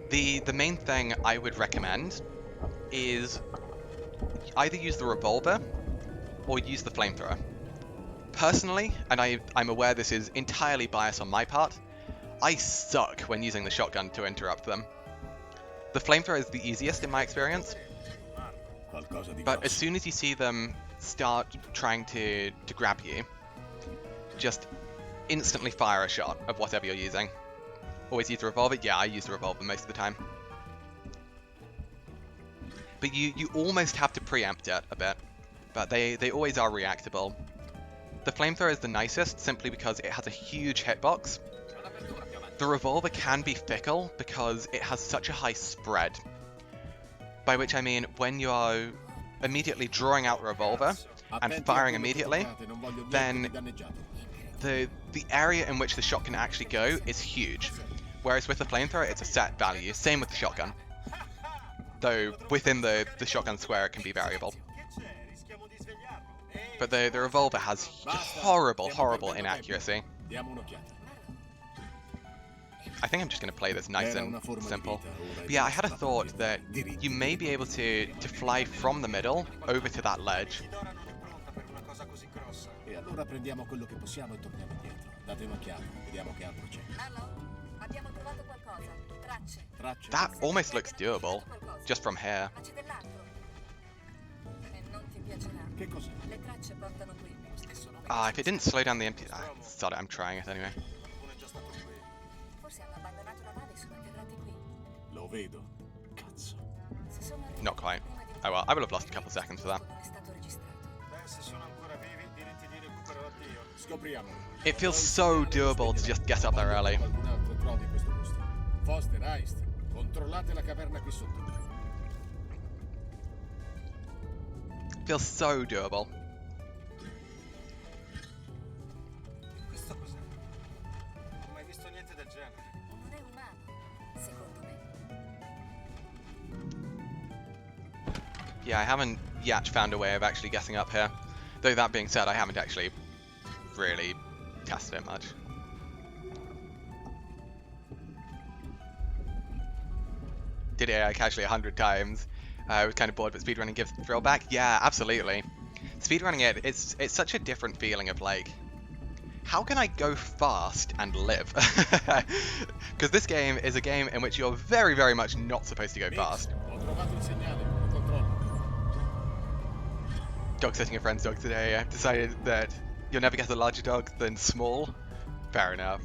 The main thing I would recommend is either use the revolver or use the flamethrower. Personally, and I'm aware this is entirely biased on my part, I suck when using the shotgun to interrupt them. The flamethrower is the easiest in my experience, but as soon as you see them start trying to grab you, just instantly fire a shot of whatever you're using. Always use the revolver? Yeah, I use the revolver most of the time. But you almost have to preempt it a bit, but they always are reactable. The flamethrower is the nicest simply because it has a huge hitbox. The revolver can be fickle because it has such a high spread. By which I mean when you are immediately drawing out the revolver and firing immediately, then the area in which the shot can actually go is huge. Whereas with the flamethrower, it's a set value. Same with the shotgun. Though within the shotgun square, it can be variable. But the revolver has horrible inaccuracy. I think I'm just going to play this nice and simple. But yeah, I had a thought that you may be able to fly from the middle over to that ledge. That almost looks doable, just from here. If it didn't slow down the empty... sorry, I'm trying it anyway. Not quite. Oh well, I would have lost a couple seconds for that. It feels so doable to just get up there early. Feels so doable. Yeah, I haven't yet found a way of actually getting up here. Though that being said, I haven't actually really tested it much. Did it casually 100 times. I was kind of bored, but speedrunning gives the thrill back. Yeah, absolutely. Speedrunning it's such a different feeling of like, how can I go fast and live? Because this game is a game in which you're very, very much not supposed to go fast. Dog sitting a friend's dog today. I've decided that you'll never get a larger dog than small. Fair enough.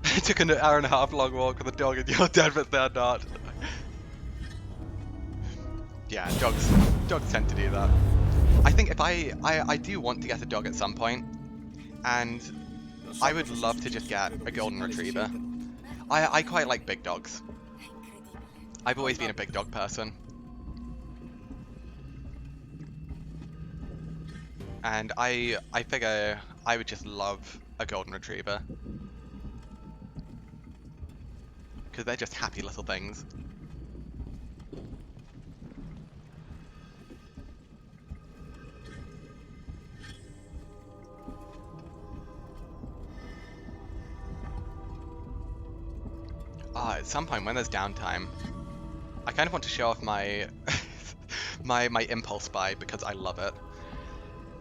I took an hour and a half long walk with a dog and you're dead, but they're not. Yeah, dogs tend to do that. I think if I do want to get a dog at some point, and I would love to just get a golden retriever. I quite like big dogs. I've always been a big dog person. And I figure I would just love a golden retriever. Because they're just happy little things. At some point when there's downtime, I kind of want to show off my my impulse buy because I love it.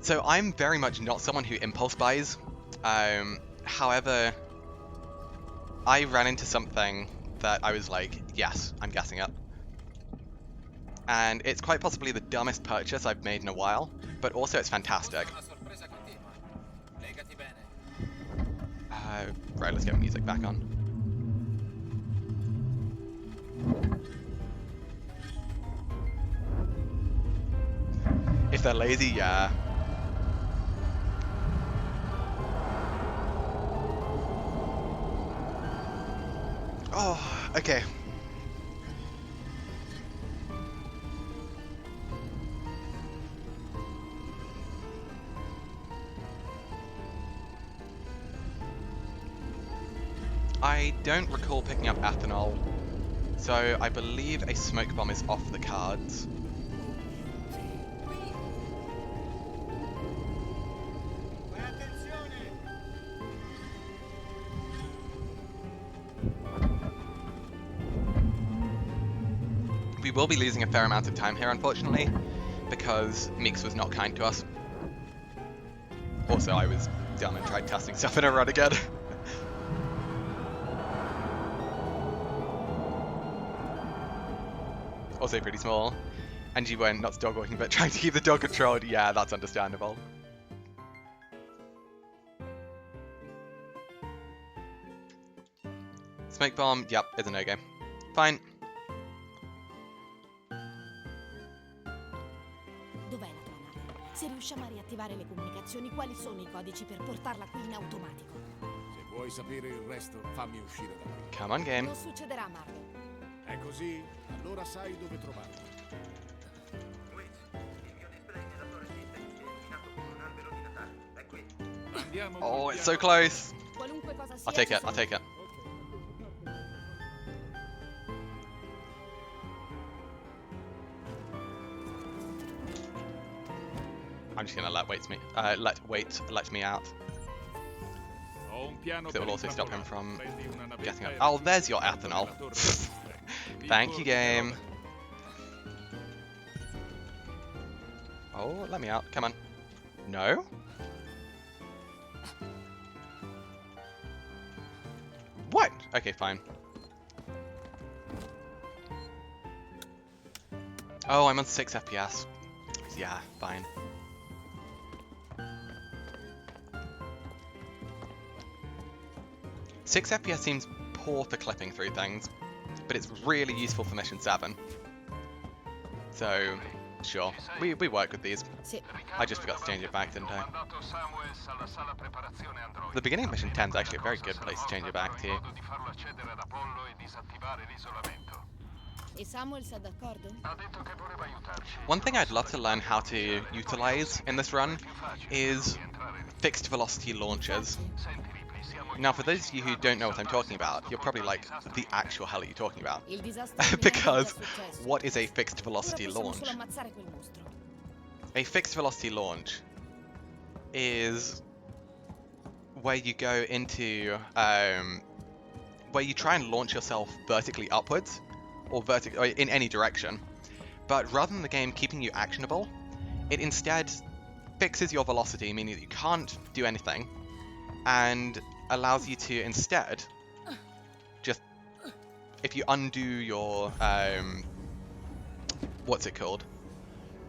So I'm very much not someone who impulse buys. However, I ran into something that I was like, yes, I'm guessing it. And it's quite possibly the dumbest purchase I've made in a while, but also it's fantastic. Right, let's get music back on. If they're lazy, yeah. Oh, okay. I don't recall picking up ethanol, so I believe a smoke bomb is off the cards. We will be losing a fair amount of time here, unfortunately, because Meeks was not kind to us. Also, I was dumb and tried testing stuff in a run again. Also pretty small. And you went not dog walking, but trying to keep the dog controlled. Yeah, that's understandable. Smoke bomb, yep, is a no-go. Fine. Dov'è la tua nave? Se riusciamo a riattivare le comunicazioni, quali sono i codici per portarla qui in automatico? Se vuoi sapere il resto, fammi uscire da qui. Come on, game. Non succederà, Marlo. È così? Allora sai dove trovarmi. Oh, it's so close. Qualunque cosa sia, I'll take ci it, I'll sono. take it. I'm just gonna let let me out. Because it will also stop him from getting up. Oh, there's your ethanol. Thank you, game. Oh, let me out. Come on. No? What? Okay, fine. Oh, I'm on 6 FPS. Yeah, fine. Six FPS seems poor for clipping through things, but it's really useful for Mission 7. So, sure, we work with these. I just forgot to change it back, didn't I? The beginning of Mission 10 is actually a very good place to change it back to. One thing I'd love to learn how to utilize in this run is fixed velocity launchers. Now, for those of you who don't know what I'm talking about, you're probably like, the actual hell are you talking about? Because what is a fixed velocity launch? A fixed velocity launch is where you go into, where you try and launch yourself vertically upwards, or in any direction. But rather than the game keeping you actionable, it instead fixes your velocity, meaning that you can't do anything, and allows you to instead just, if you undo your what's it called,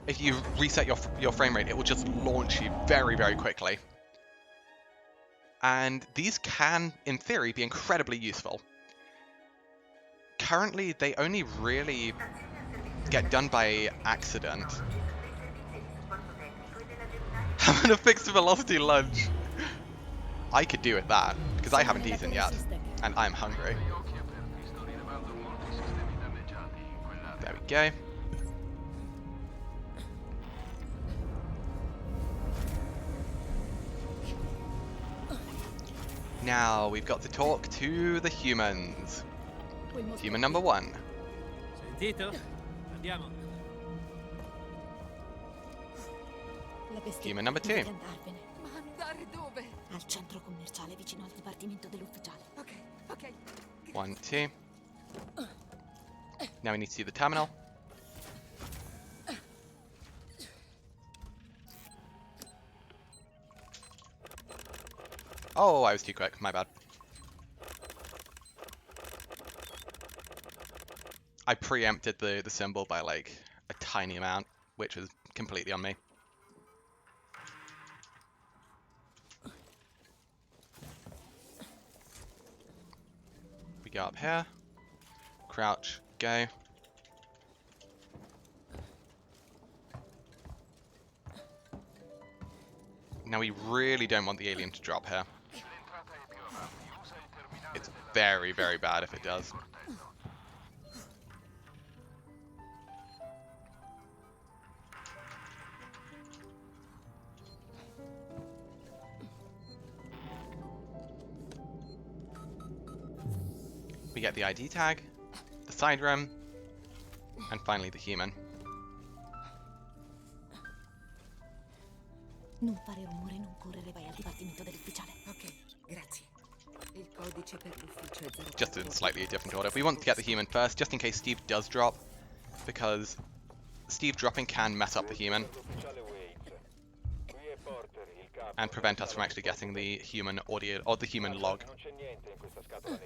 if you reset your frame rate, it will just launch you very, very quickly. And these can, in theory, be incredibly useful. Currently, they only really get done by accident. I'm gonna fix the velocity lunge. I could do with that, because I haven't eaten yet, and I'm hungry. There we go. Now we've got to talk to the humans. Human number 1. Sentito? Andiamo. Human number 2. Ma andare dove? Al centro commerciale vicino al dipartimento dell'ufficiale. Ok, ok. 1, 2. Now we need to do the terminal. Oh, I was too quick. My bad. I preempted the symbol by like a tiny amount, which was completely on me. We go up here. Crouch. Go. Now we really don't want the alien to drop here. It's very, very bad if it does. We get the ID tag, the side room, and finally the human. Non fare rumore, non correre, vai al dipartimento dell'ufficiale. Ok, grazie. Il codice per l'ufficio è 04. Just in slightly different order. We want to get the human first, just in case Steve does drop, because Steve dropping can mess up the human and prevent us from actually getting the human audio or the human log.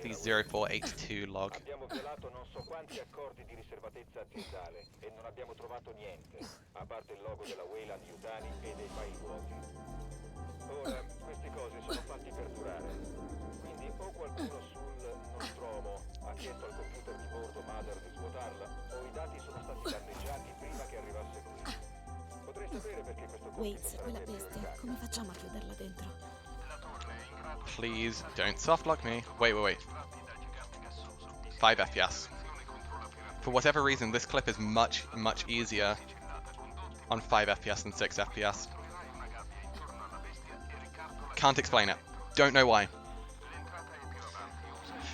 The 0482 log. Abbiamo violato non so quanti accordi di riservatezza aziendale e non abbiamo trovato niente, a parte il logo della Weyland Yutani e dei file vuoti. Ora, queste cose sono fatti per durare, quindi o qualcuno sul Nostromo ha chiesto al computer di bordo Mother di svuotarla, o i dati sono stati danneggiati prima che arrivasse qui. Potrei sapere perché questo Waits, quella bestia, come facciamo a chiuderla dentro? Please don't softlock me. Wait. 5 FPS. For whatever reason, this clip is much easier on 5 FPS than 6 FPS. Can't explain it. Don't know why.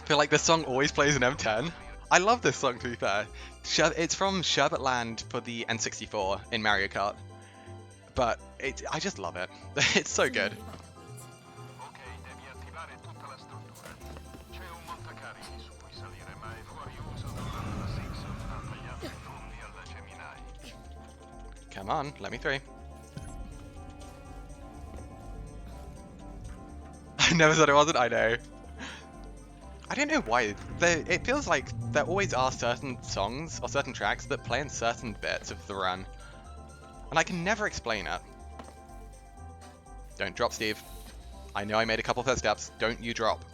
Feel like this song always plays in M10. I love this song, to be fair. It's from Sherbetland for the N64 in Mario Kart. But I just love it. It's so good. Come on, let me through. I never said it wasn't, I know. I don't know why. It feels like there always are certain songs or certain tracks that play in certain bits of the run. And I can never explain it. Don't drop, Steve. I know I made a couple footsteps. Don't you drop.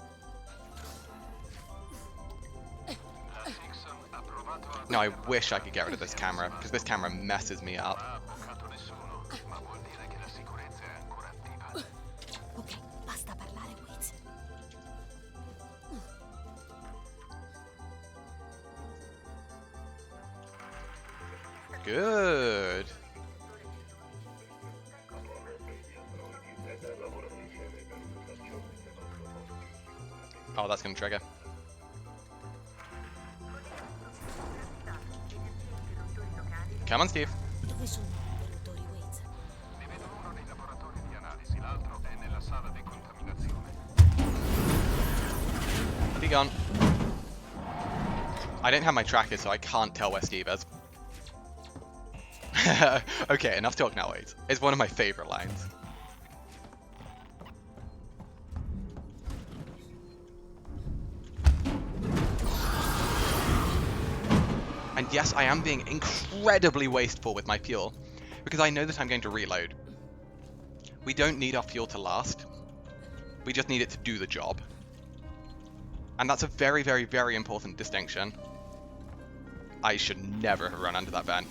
No, I wish I could get rid of this camera, because this camera messes me up. Ok, basta parlare, Waits. Good. Oh, that's gonna trigger. Come on, Steve. Dove sono i interruttori, Waits? Ne vedo uno nei laboratori di analisi, l'altro è nella sala di contaminazione. Be gone. I don't have my tracker, so I can't tell where Steve is. Okay, enough talk now, Waits. It's one of my favorite lines. And yes, I am being incredibly wasteful with my fuel, because I know that I'm going to reload. We don't need our fuel to last. We just need it to do the job. And that's a very, very, very important distinction. I should never have run under that vent.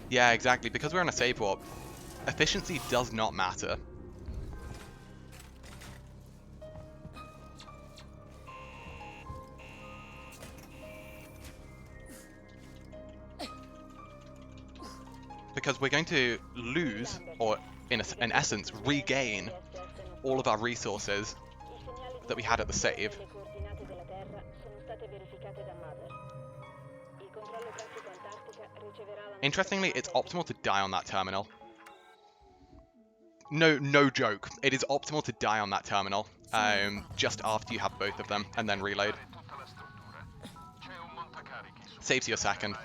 Yeah, exactly. Because we're on a save warp, efficiency does not matter. Because we're going to lose, or in essence, regain all of our resources that we had at the save. Interestingly, it's optimal to die on that terminal. No joke. It is optimal to die on that terminal, just after you have both of them, and then reload. Saves you a second.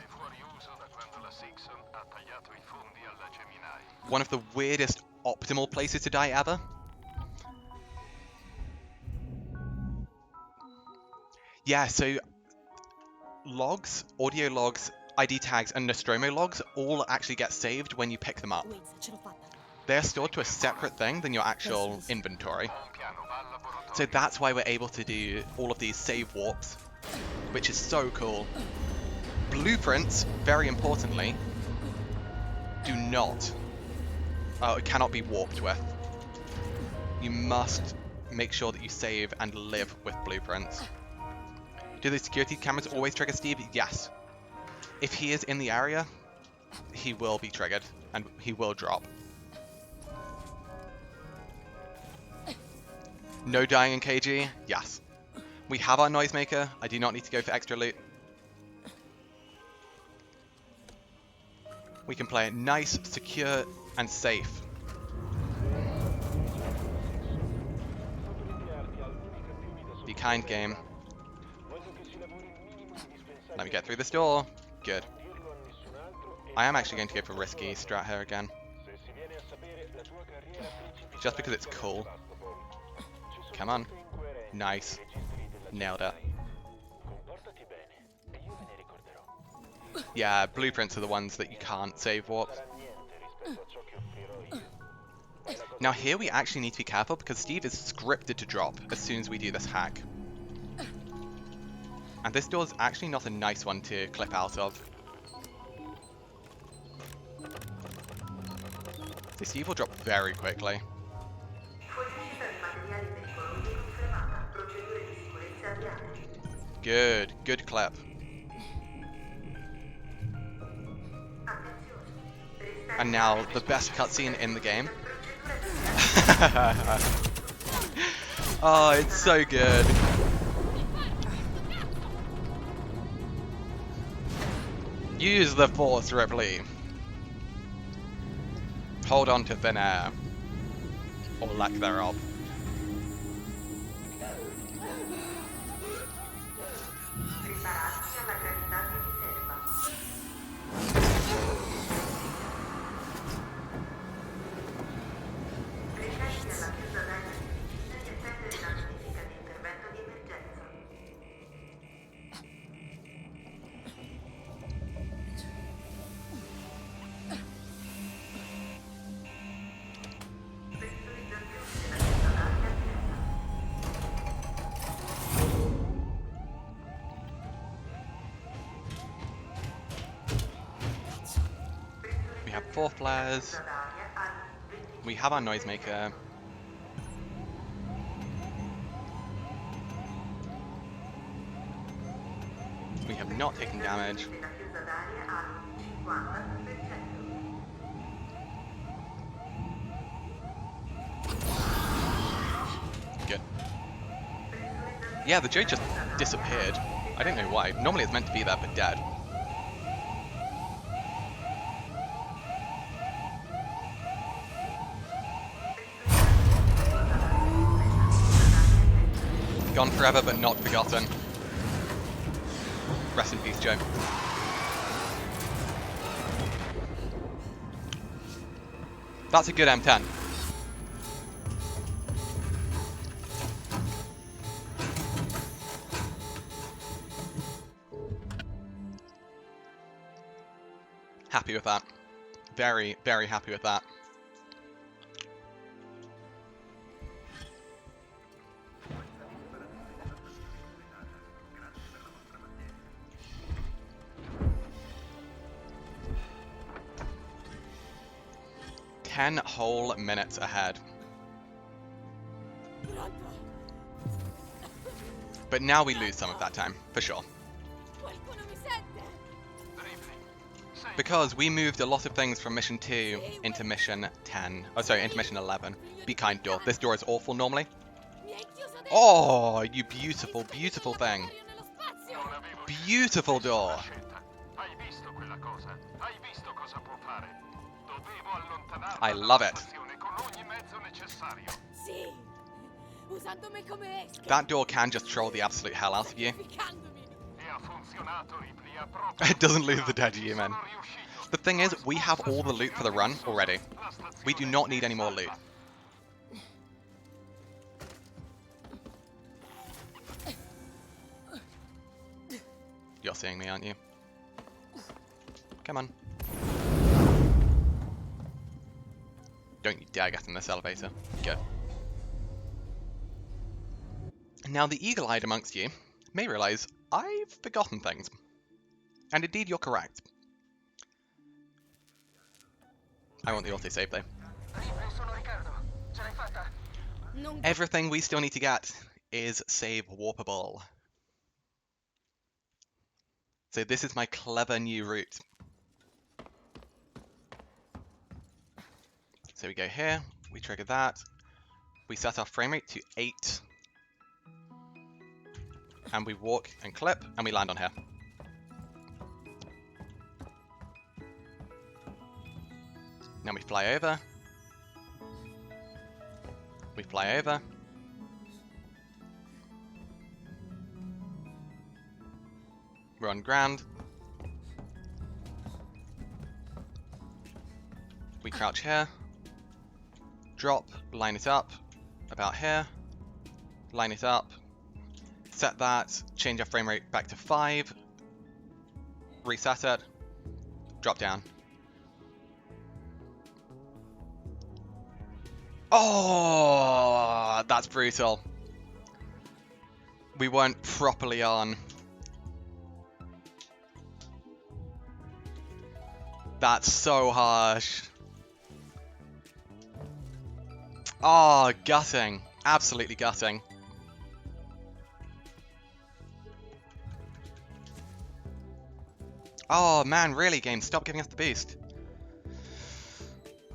one of the weirdest optimal places to die ever. Yeah, so logs, audio logs, ID tags, and Nostromo logs all actually get saved when you pick them up. They're stored to a separate thing than your actual inventory. So that's why we're able to do all of these save warps, which is so cool. Blueprints, very importantly, do not, it cannot be warped with. You must make sure that you save and live with blueprints. Do the security cameras always trigger Steve? Yes. If he is in the area, he will be triggered and he will drop. No dying in KG? Yes. We have our Noisemaker. I do not need to go for extra loot. We can play it nice, secure, and safe. Be kind, game. Let me get through this door. Good. I am actually going to go for risky strat here again. Just because it's cool. Come on. Nice. Nailed it. Yeah, blueprints are the ones that you can't save warp. Now here we actually need to be careful because Steve is scripted to drop as soon as we do this hack. And this door's actually not a nice one to clip out of. So Steve will drop very quickly. Good, good clip. And now, the best cutscene in the game. Oh, it's so good. Use the force, Ripley. Hold on to thin air. Or lack thereof. We have 4 flares. We have our Noisemaker. We have not taken damage. Good. Yeah, the Joe just disappeared. I don't know why. Normally it's meant to be there, but dead. Gone forever, but not forgotten. Rest in peace, Joe. That's a good M10. Happy with that. Very, very happy with that. Ten whole minutes ahead. But now we lose some of that time, for sure. Because we moved a lot of things from mission 2 into mission 10. Oh, sorry, into mission 11. Be kind door. This door is awful normally. Oh, you beautiful, beautiful thing. Beautiful door. I love it. That door can just troll the absolute hell out of you. It doesn't lose the dead human. The thing is, we have all the loot for the run already. We do not need any more loot. You're seeing me, aren't you? Come on. Don't you dare get in this elevator. Good. Now, the eagle-eyed amongst you may realize I've forgotten things. And indeed, you're correct. I want the autosave, though. Everything we still need to get is save warpable. So this is my clever new route. So we go here, we trigger that, we set our frame rate to 8, and we walk and clip, and we land on here. Now we fly over, we fly over, we're on ground, we crouch here, drop, line it up, about here, line it up, set that, change our frame rate back to 5, reset it, drop down. Oh, that's brutal. We weren't properly on. That's so harsh. Oh, gutting. Absolutely gutting. Oh man, really, game, stop giving us the boost.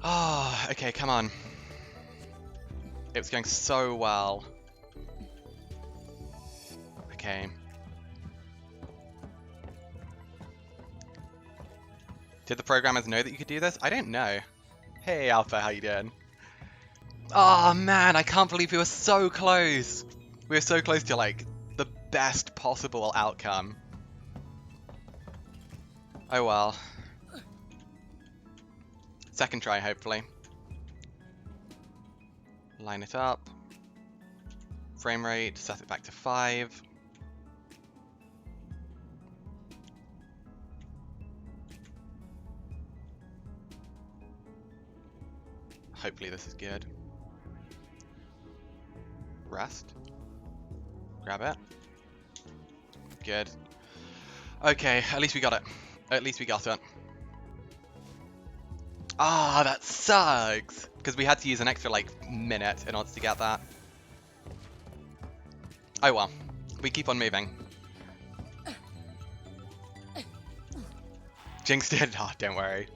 Oh, okay, come on. It was going so well. Okay. Did the programmers know that you could do this? I don't know. Hey Alpha, how you doing? Oh man, I can't believe we were so close. We were so close to like the best possible outcome. Oh well. Second try, hopefully. Line it up. Frame rate, set it back to 5. Hopefully this is good. Rest. Grab it. Good. Okay, at least we got it. At least we got it. Ah, that sucks! Because we had to use an extra, like, minute in order to get that. Oh well. We keep on moving. Jinx did? Oh, don't worry.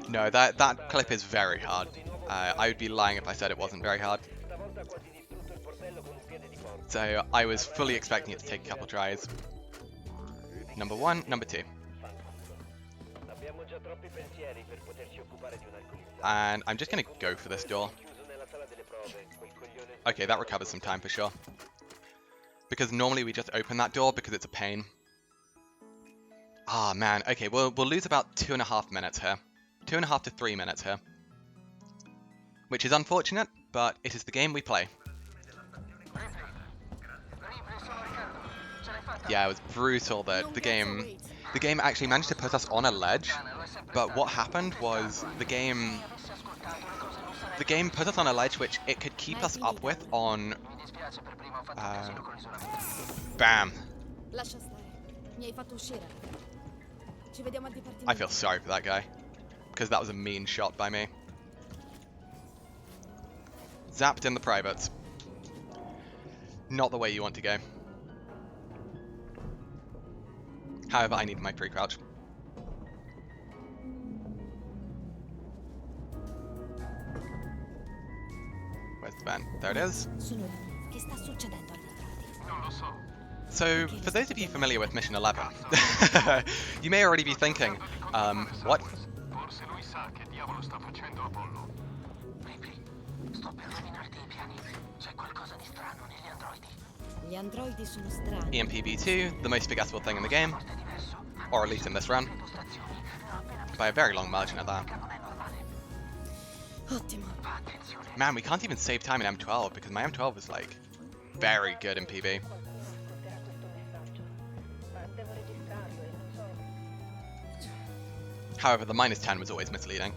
No, that clip is very hard. I would be lying if I said it wasn't very hard. So I was fully expecting it to take a couple tries. Number 1, number 2. And I'm just going to go for this door. Okay, that recovers some time for sure. Because normally we just open that door because it's a pain. Ah, man. Okay, we'll lose about 2.5 minutes here. 2.5 to 3 minutes here. Which is unfortunate, but it is the game we play. Yeah, it was brutal that the game actually managed to put us on a ledge, but what happened was the game put us on a ledge which it could keep us up with on bam. I feel sorry for that guy, because that was a mean shot by me. Zapped in the privates. Not the way you want to go. However, I need my pre-crouch. Where's the van? There it is. So, for those of you familiar with Mission 11, you may already be thinking, what? EMP V2, the most forgettable thing in the game. Or at least in this run. By a very long margin at that. Ottimo. Man, we can't even save time in M12 because my M12 is like very good in PB. However, the -10 was always misleading.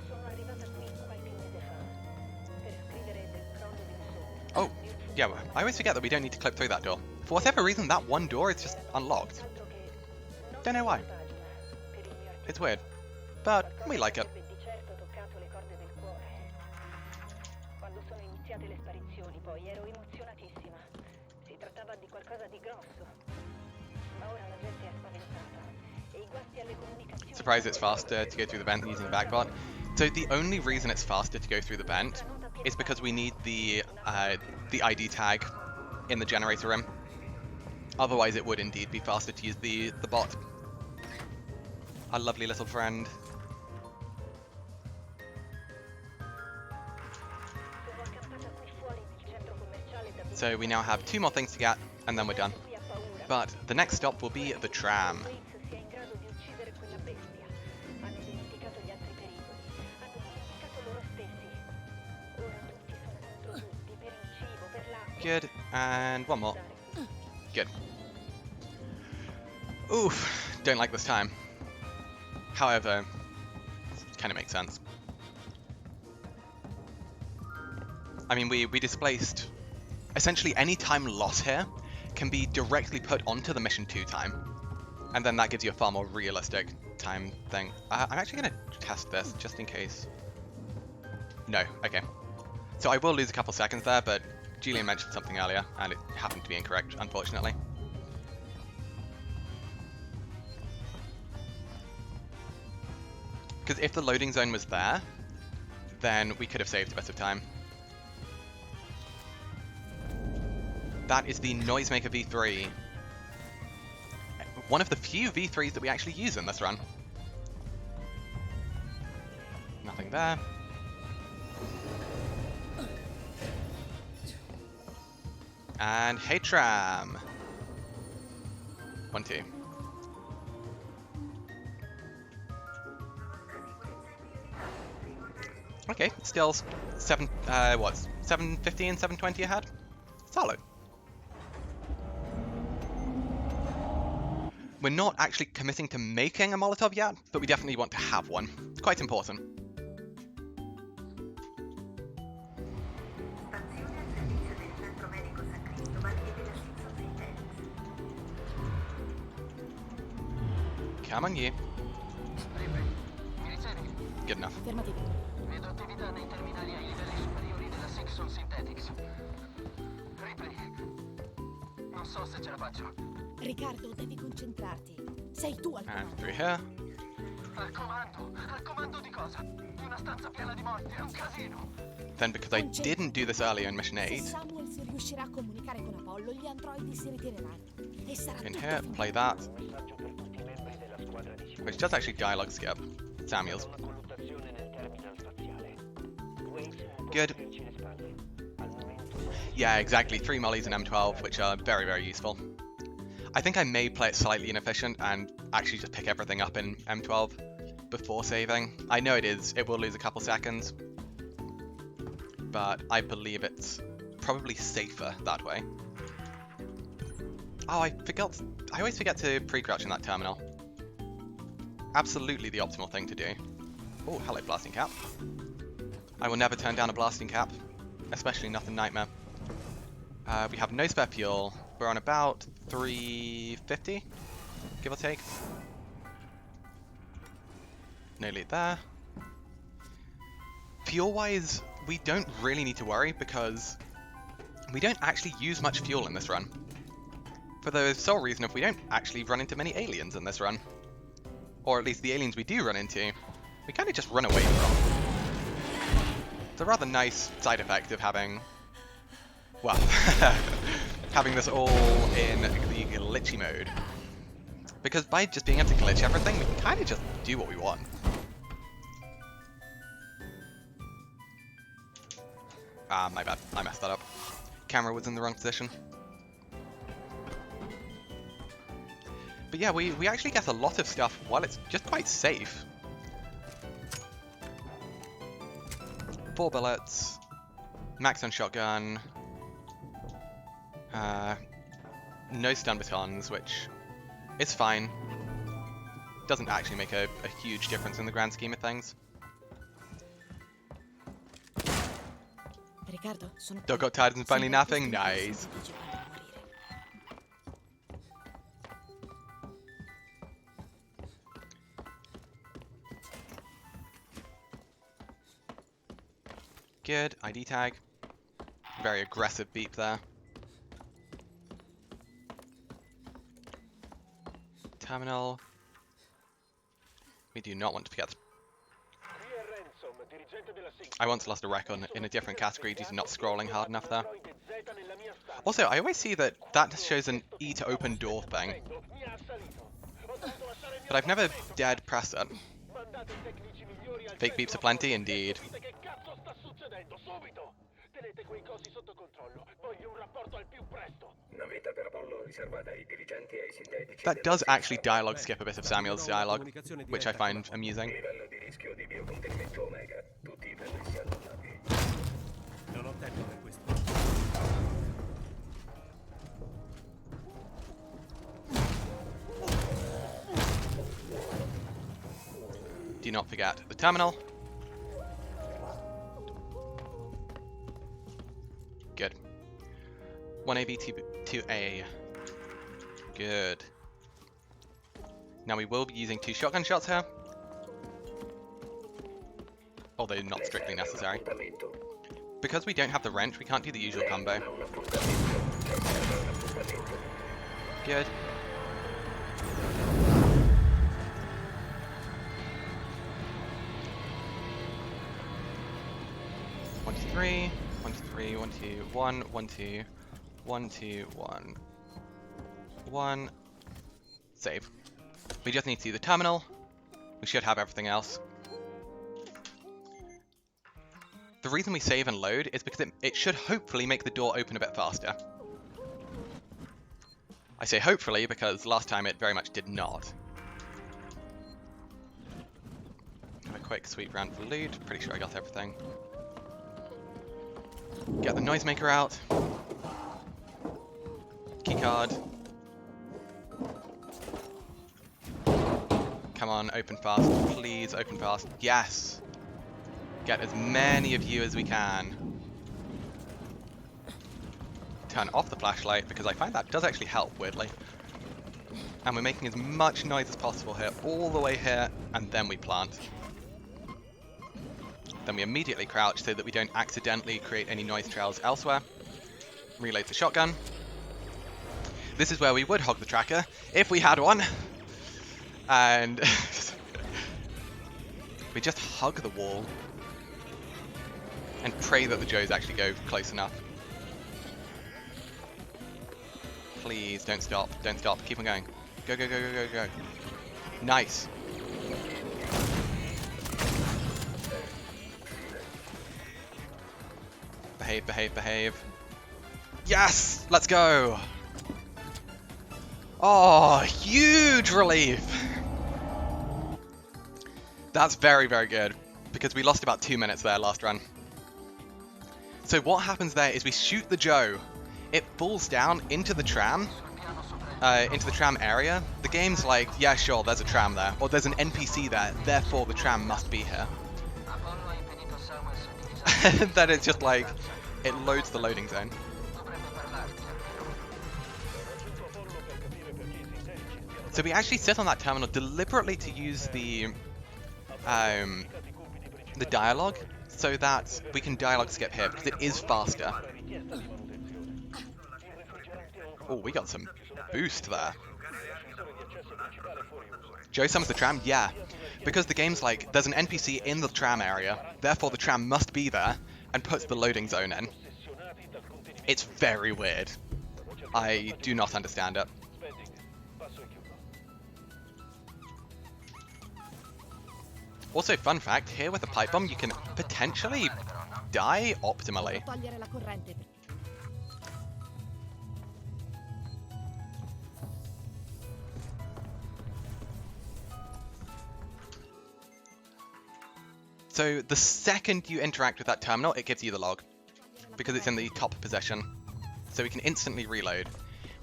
Oh, yeah, well, I always forget that we don't need to clip through that door. For whatever reason, that one door is just unlocked. Don't know why. It's weird, but we like it. Surprised it's faster to go through the vent using the backbot. So the only reason it's faster to go through the vent is because we need the ID tag in the generator room. Otherwise it would indeed be faster to use the bot. Our lovely little friend. So we now have 2 more things to get, and then we're done. But the next stop will be the tram. Good, and one more. Good. Oof, don't like this time. However, it kind of makes sense. I mean, we displaced... Essentially, any time lost here can be directly put onto the mission 2 time. And then that gives you a far more realistic time thing. I'm actually going to test this, just in case. No, okay. So I will lose a couple seconds there, but Julian mentioned something earlier, and it happened to be incorrect, unfortunately. Because if the loading zone was there, then we could have saved a bit of time. That is the Noisemaker V3. One of the few V3s that we actually use in this run. Nothing there. And hey tram. 1, 2. Okay, still 7:15, 7:20 ahead. Solid. We're not actually committing to making a Molotov yet, but we definitely want to have one. It's quite important. Come on, you. Good enough. Vedo attività nei terminali ai livelli superiori della Sixon Synthetics. Ripley, non so se ce la faccio. Riccardo, devi concentrarti. Sei tu al And through here. Al comando di cosa? Di una stanza piena di morti, è un casino. Then because I didn't do this earlier in Mission 8, Se Samuel si riuscirà a comunicare con Apollo, gli androidi si ritireranno. E sarà in tutto here, finito. play that. Which does actually dialogue skip. Samuel's. Good. Yeah, exactly. 3 mollies in M12, which are very, very useful. I think I may play it slightly inefficient and actually just pick everything up in M12 before saving. I know it will lose a couple seconds, but I believe it's probably safer that way. Oh, I always forget to pre-crouch in that terminal. Absolutely the optimal thing to do. Oh, hello, blasting cap. I will never turn down a blasting cap, especially nothing nightmare. We have no spare fuel. We're on about 350, give or take. No lead there. Fuel-wise, we don't really need to worry because we don't actually use much fuel in this run. For the sole reason of we don't actually run into many aliens in this run. Or at least the aliens we do run into, we kind of just run away from. It's a rather nice side effect of having, well, having this all in the glitchy mode. Because by just being able to glitch everything, we can kind of just do what we want. Ah, my bad. I messed that up. Camera was in the wrong position. But yeah, we actually get a lot of stuff while it's just quite safe. 4 bullets, max on shotgun, no stun batons, which is fine. Doesn't actually make a huge difference in the grand scheme of things. Riccardo, sono Dog got tired and finally napping? Nice. Good, ID tag. Very aggressive beep there. Terminal. We do not want to forget. I once lost a wreck in a different category due to not scrolling hard enough there. Also, I always see that shows an E to open door thing. But I've never dared press it. Fake beeps aplenty, indeed. That does actually dialogue skip a bit of Samuel's dialogue, which I find amusing. Do not forget the terminal. Good. 1A, B2A. Good. Now we will be using 2 shotgun shots here. Although not strictly necessary. Because we don't have the wrench, we can't do the usual combo. Good. One, two, three. 1, 2, 3, 1, 2, 1, 1, 2, 1, 2, 1, 1. Save. We just need to see the terminal. We should have everything else. The reason we save and load is because it should hopefully make the door open a bit faster. I say hopefully because last time it very much did not. Have a quick sweep round for loot. Pretty sure I got everything. Get the Noisemaker out. Keycard. Come on, open fast. Please open fast. Yes! Get as many of you as we can. Turn off the flashlight because I find that does actually help, weirdly. And we're making as much noise as possible here, all the way here, and then we plant. Then we immediately crouch so that we don't accidentally create any noise trails elsewhere. Reload the shotgun. This is where we would hog the tracker, if we had one. And we just hug the wall. And pray that the Joes actually go close enough. Please, don't stop, don't stop, keep on going. Go, go, go, go, go, go. Nice. Behave, behave, behave. Yes! Let's go! Oh, huge relief! That's very, very good. Because we lost about 2 minutes there last run. So what happens there is we shoot the Joe. It falls down into the tram. Into the tram area. The game's like, yeah, sure, there's a tram there. Or there's an NPC there, therefore the tram must be here. And then it's just like, it loads the loading zone. So we actually sit on that terminal deliberately to use the dialogue, so that we can dialogue skip here, because it is faster. Oh, we got some boost there. Joe summons the tram? Yeah. Because the game's like, there's an NPC in the tram area, therefore the tram must be there, and puts the loading zone in. It's very weird. I do not understand it. Also, fun fact, here with a pipe bomb, you can potentially die optimally. So the second you interact with that terminal, it gives you the log, because it's in the top position. So we can instantly reload.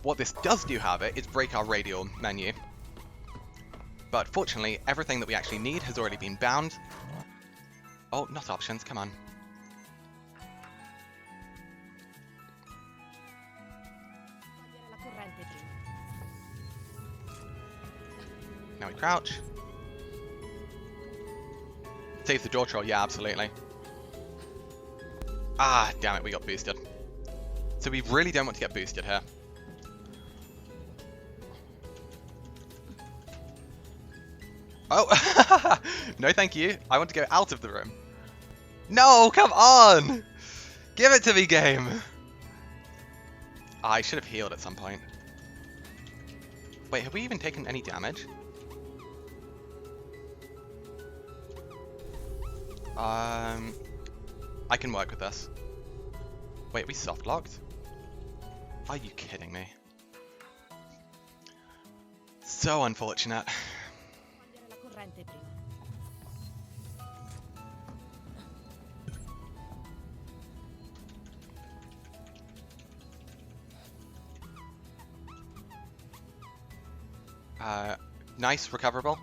What this does do, however, is break our radial menu. But fortunately, everything that we actually need has already been bound. Oh, not options, come on. Now we crouch. Save the door troll, yeah, absolutely. Ah, damn it, we got boosted. So we really don't want to get boosted here. Oh, no thank you. I want to go out of the room. No, come on! Give it to me, game! I should have healed at some point. Wait, have we even taken any damage? I can work with this. Wait, we soft locked? Are you kidding me? So unfortunate. Nice, recoverable.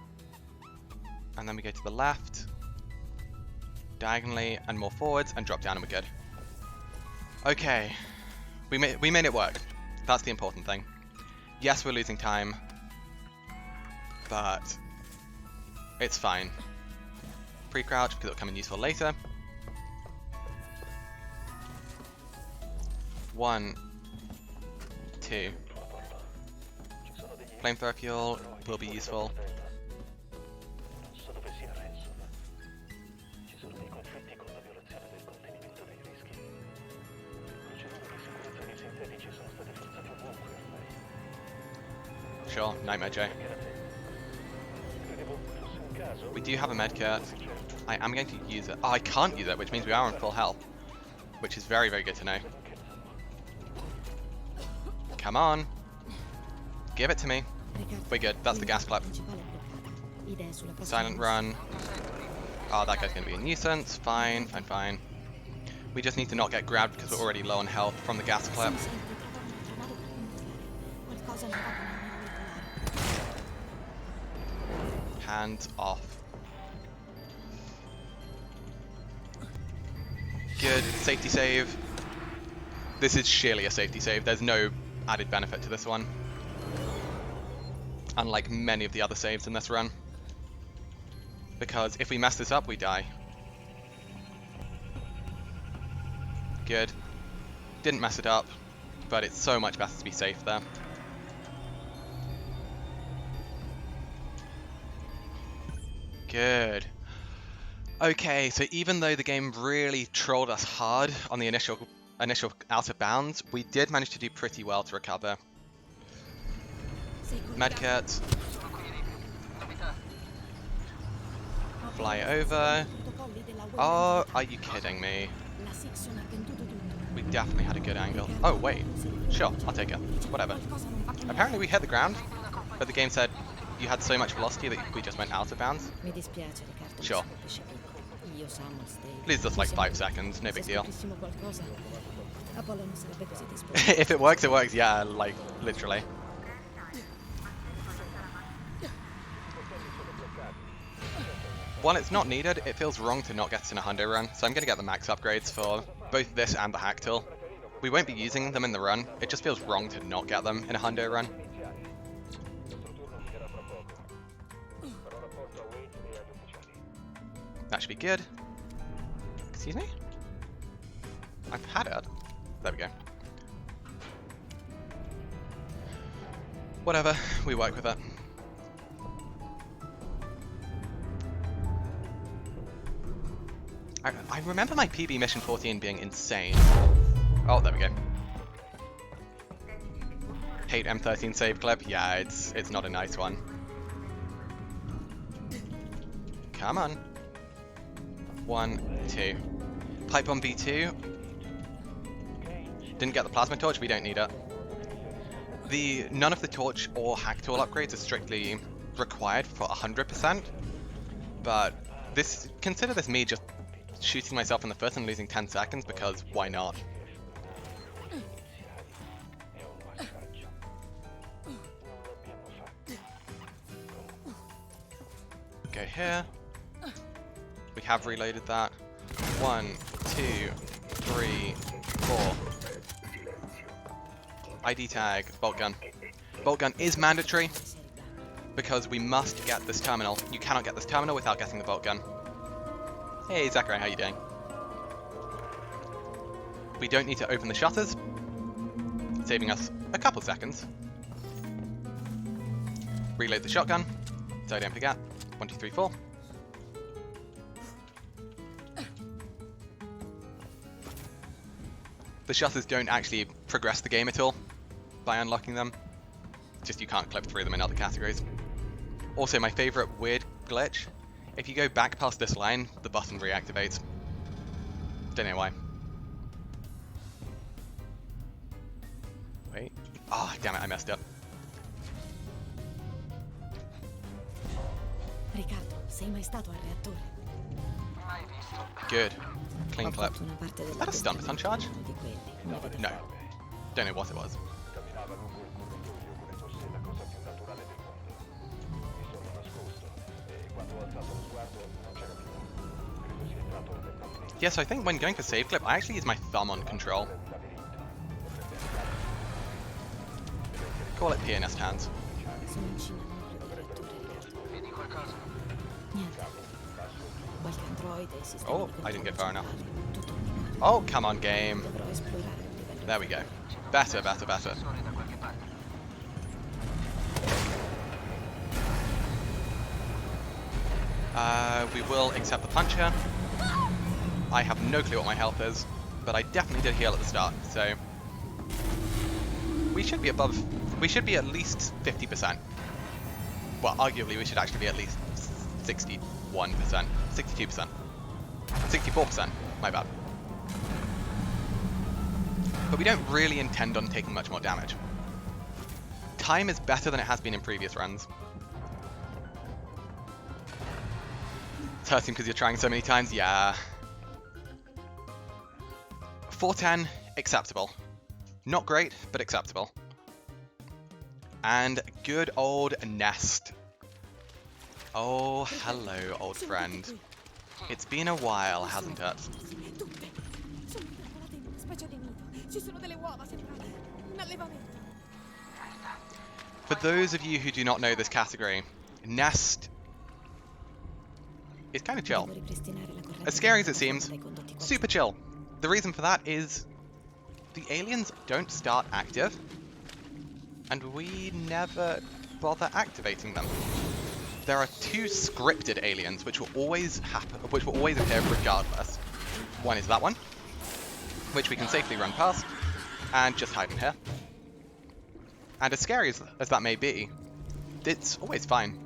And then we go to the left, diagonally, and more forwards, and drop down, and we're good. Okay, we made it work. That's the important thing. Yes, we're losing time, but it's fine. Pre-crouch, because it'll come in useful later. 1, 2. Flamethrower fuel will be useful. Sure, Nightmare J. We do have a medkit. I am going to use it. Oh, I can't use it, which means we are on full health. Which is very, very good to know. Come on. Give it to me. We're good. That's the gas clap. Silent run. Oh, that guy's going to be a nuisance. Fine, fine, fine. We just need to not get grabbed because we're already low on health from the gas clip. Hands off. Good. Safety save. This is sheerly a safety save. There's no added benefit to this one. Unlike many of the other saves in this run. Because if we mess this up, we die. Good. Didn't mess it up, but it's so much better to be safe there. Good. Okay, so even though the game really trolled us hard on the initial out of bounds, we did manage to do pretty well to recover. Medkit. Fly over. Oh, are you kidding me? We definitely had a good angle. Oh, wait. Sure, I'll take it. Whatever. Apparently we hit the ground, but the game said you had so much velocity that we just went out of bounds. Sure. Please just like 5 seconds, no big deal. If it works, yeah, like, literally. While it's not needed, it feels wrong to not get us in a hundo run, so I'm going to get the max upgrades for both this and the hack tool. We won't be using them in the run, it just feels wrong to not get them in a hundo run. That should be good. Excuse me? I've had it. There we go. Whatever, we work with it. I remember my PB Mission 14 being insane. Oh, there we go. Hate M13 save clip. Yeah, it's not a nice one. Come on. 1, 2. Pipe bomb V2. Didn't get the plasma torch. We don't need it. None of the torch or hack tool upgrades are strictly required for 100%, but Consider this me just shooting myself in the foot and losing 10 seconds, because why not? Go here. We have reloaded that. 1, 2, 3, 4. ID tag, bolt gun. Bolt gun is mandatory because we must get this terminal. You cannot get this terminal without getting the bolt gun. Hey Zachary, how you doing? We don't need to open the shutters, saving us a couple seconds. Reload the shotgun, so I don't forget. 1, 2, 3, 4. The shutters don't actually progress the game at all by unlocking them. Just you can't clip through them in other categories. Also, my favorite weird glitch, if you go back past this line, the button reactivates. Don't know why. Wait. Ah, oh, damn it, I messed up. Riccardo, sei mai stato al reattore? Mai visto. Good. Clean clip. Is that a stun baton charge? No. Don't know what it was. Yeah, so I think when going for save clip, I actually use my thumb on control. Call it pianist hands. Oh, I didn't get far enough. Oh, come on, game. There we go. Better, better, better. We will accept the punch here. I have no clue what my health is, but I definitely did heal at the start, so we should be above. We should be at least 50%. Well, arguably we should actually be at least 61%, 62%, 64%. My bad. But we don't really intend on taking much more damage. Time is better than it has been in previous runs. It's hurting because you're trying so many times. Yeah. 410, acceptable. Not great, but acceptable. And good old nest. Oh, hello, old friend. It's been a while, hasn't it? For those of you who do not know this category, nest is kind of chill. As scary as it seems, super chill. The reason for that is the aliens don't start active, and we never bother activating them. There are 2 scripted aliens which will always happen, which will always appear regardless. One is that one, which we can safely run past and just hide in here. And as scary as that may be, it's always fine.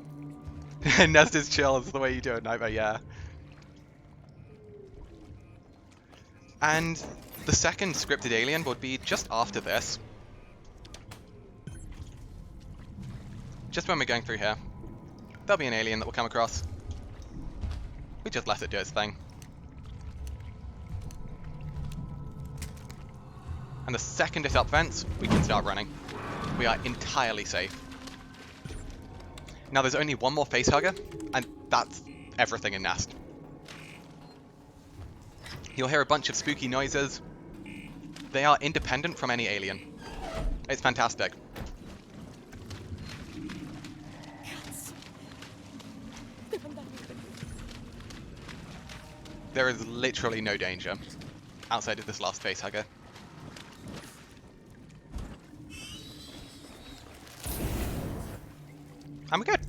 Nest is chill, is the way you do it, Nightmare, yeah. And the second scripted alien would be just after this. Just when we're going through here. There'll be an alien that will come across. We just let it do its thing. And the second it up vents, we can start running. We are entirely safe. Now there's only one more facehugger, and that's everything in Nest. You'll hear a bunch of spooky noises. They are independent from any alien. It's fantastic. There is literally no danger outside of this last facehugger. And we're good.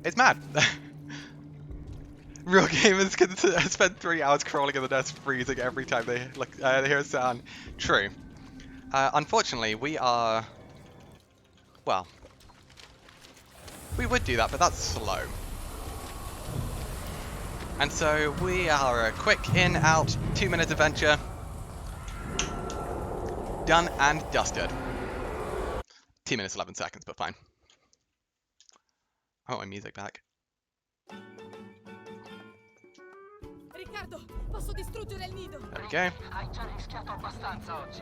It's mad. Real gamers can spend 3 hours crawling in the nest, freezing every time they look, hear a sound. True. Unfortunately, we are... Well, we would do that, but that's slow. And so we are a quick in, out, 2-minute adventure. Done and dusted. 2 minutes, 11 seconds, but fine. I want my music back. Riccardo, posso distruggere il nido. There we go. Hai già rischiato abbastanza oggi.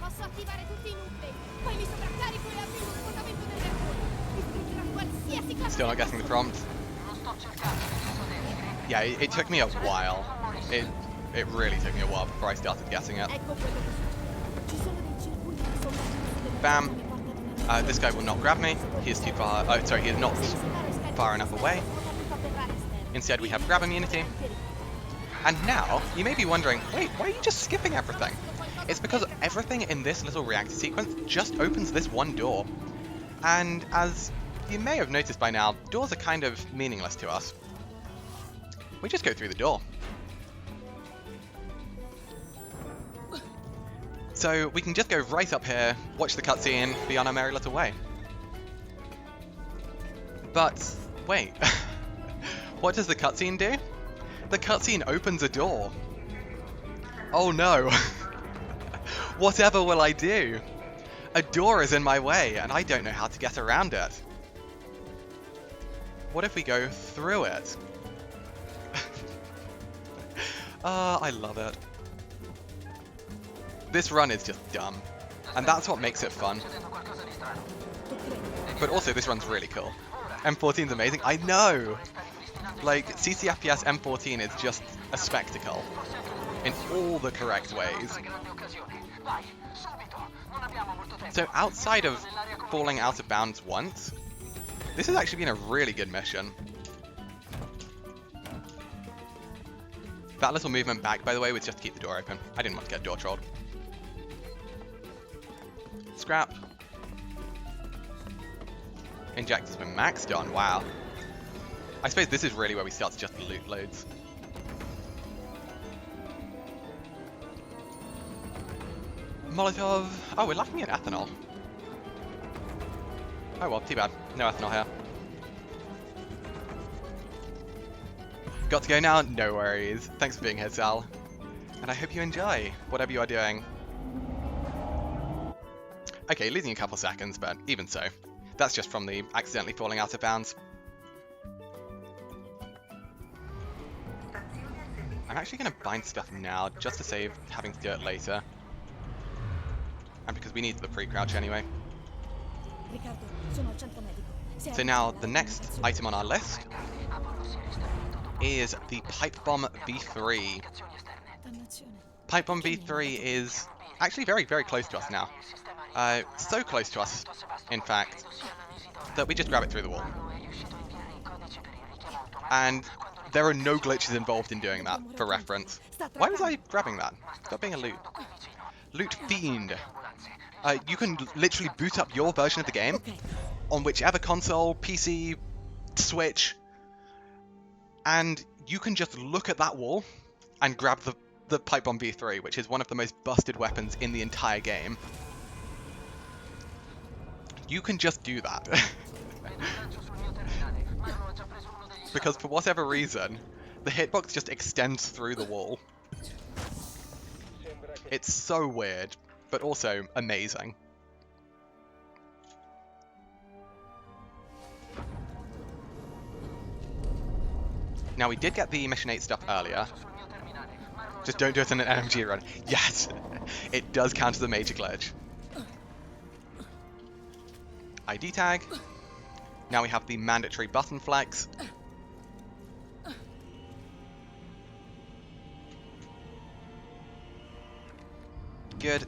Posso attivare tutti i nuclei. Poi mi sovraccarico e apro lo svuotamento del reattore. Distruggerà qualsiasi cosa. Still not getting the prompt. Non sto cercando di dissuaderti. Yeah, it took me a while. It really took me a while before I started getting it. Ecco quello che succede. Ci sono dei circuiti che sono Bam. This guy will not grab me. He is too far. Oh, sorry, he is not far enough away. Instead, we have grab immunity. And now, you may be wondering, wait, why are you just skipping everything? It's because everything in this little reactor sequence just opens this one door. And as you may have noticed by now, doors are kind of meaningless to us. We just go through the door. So we can just go right up here, watch the cutscene, be on our merry little way. But, wait. What does the cutscene do? The cutscene opens a door. Oh no. Whatever will I do? A door is in my way, and I don't know how to get around it. What if we go through it? I love it. This run is just dumb, and that's what makes it fun. But also, this run's really cool. M14's amazing. I know! Like, CCFPS M14 is just a spectacle. In all the correct ways. So outside of falling out of bounds once, this has actually been a really good mission. That little movement back, by the way, was just to keep the door open. I didn't want to get door trolled. Scrap. Injector's been maxed on, wow. I suppose this is really where we start to just loot loads. Molotov. Oh, we're lacking in ethanol. Oh well, too bad. No ethanol here. Got to go now? No worries. Thanks for being here, Sal. And I hope you enjoy whatever you are doing. Okay, losing a couple seconds, but even so. That's just from the accidentally falling out of bounds. I'm actually going to bind stuff now, just to save having to do it later. And because we need the pre-crouch anyway. So now, the next item on our list is the Pipe Bomb V3. Pipe Bomb V3 is actually very, very close to us now. So close to us, in fact, that we just grab it through the wall. And there are no glitches involved in doing that, for reference. Why was I grabbing that? Stop being a loot. Loot Fiend. You can literally boot up your version of the game on whichever console, PC, Switch, and you can just look at that wall and grab the Pipe Bomb V3, which is one of the most busted weapons in the entire game. You can just do that. Because for whatever reason, the hitbox just extends through the wall. It's so weird, but also amazing. Now we did get the Mission 8 stuff earlier. Just don't do it in an NMG run. Yes! It does count as a major glitch. ID tag. Now we have the mandatory button flex. Good.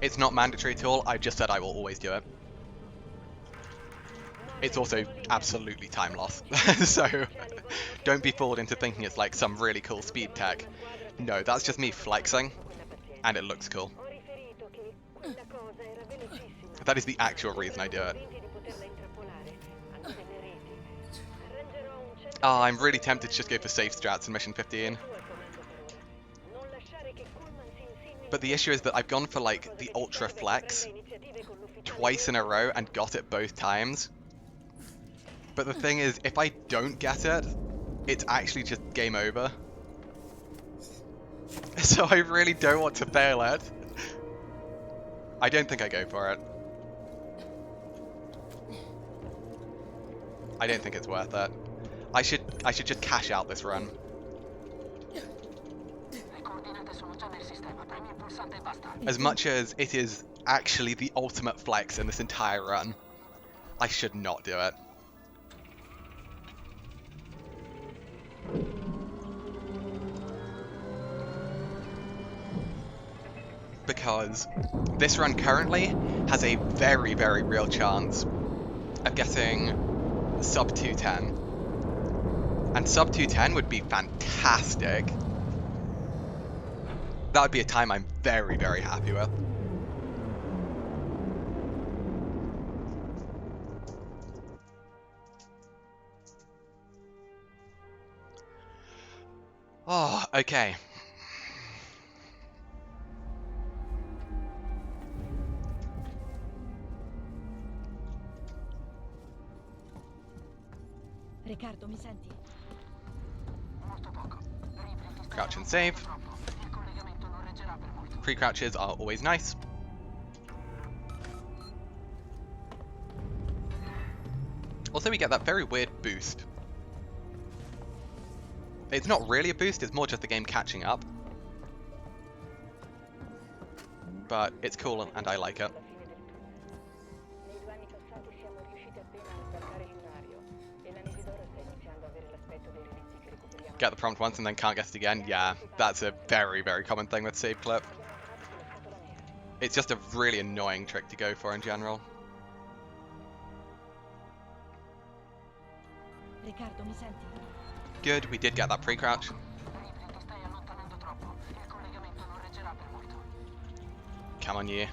It's not mandatory at all, I just said I will always do it. It's also absolutely time loss, so don't be fooled into thinking it's like some really cool speed tech. No, that's just me flexing, and it looks cool. That is the actual reason I do it. Oh, I'm really tempted to just go for safe strats in Mission 15. But the issue is that I've gone for like the Ultra Flex twice in a row and got it both times. But the thing is, if I don't get it, it's actually just game over. So I really don't want to fail it. I don't think I go for it. I don't think it's worth it. I should just cash out this run. As much as it is actually the ultimate flex in this entire run, I should not do it. Because this run currently has a very, very real chance of getting sub 210. And sub 210 would be fantastic. That would be a time I'm very, very happy with. Oh, okay. Riccardo, mi senti? Crouch and save. Pre-crouches are always nice. Also, we get that very weird boost. It's not really a boost, it's more just the game catching up. But it's cool and I like it. Get the prompt once and then can't get it again. Yeah, that's a very, very common thing with save clip. It's just a really annoying trick to go for in general. Riccardo, mi senti? Good, we did get that pre-crouch. Come on, you.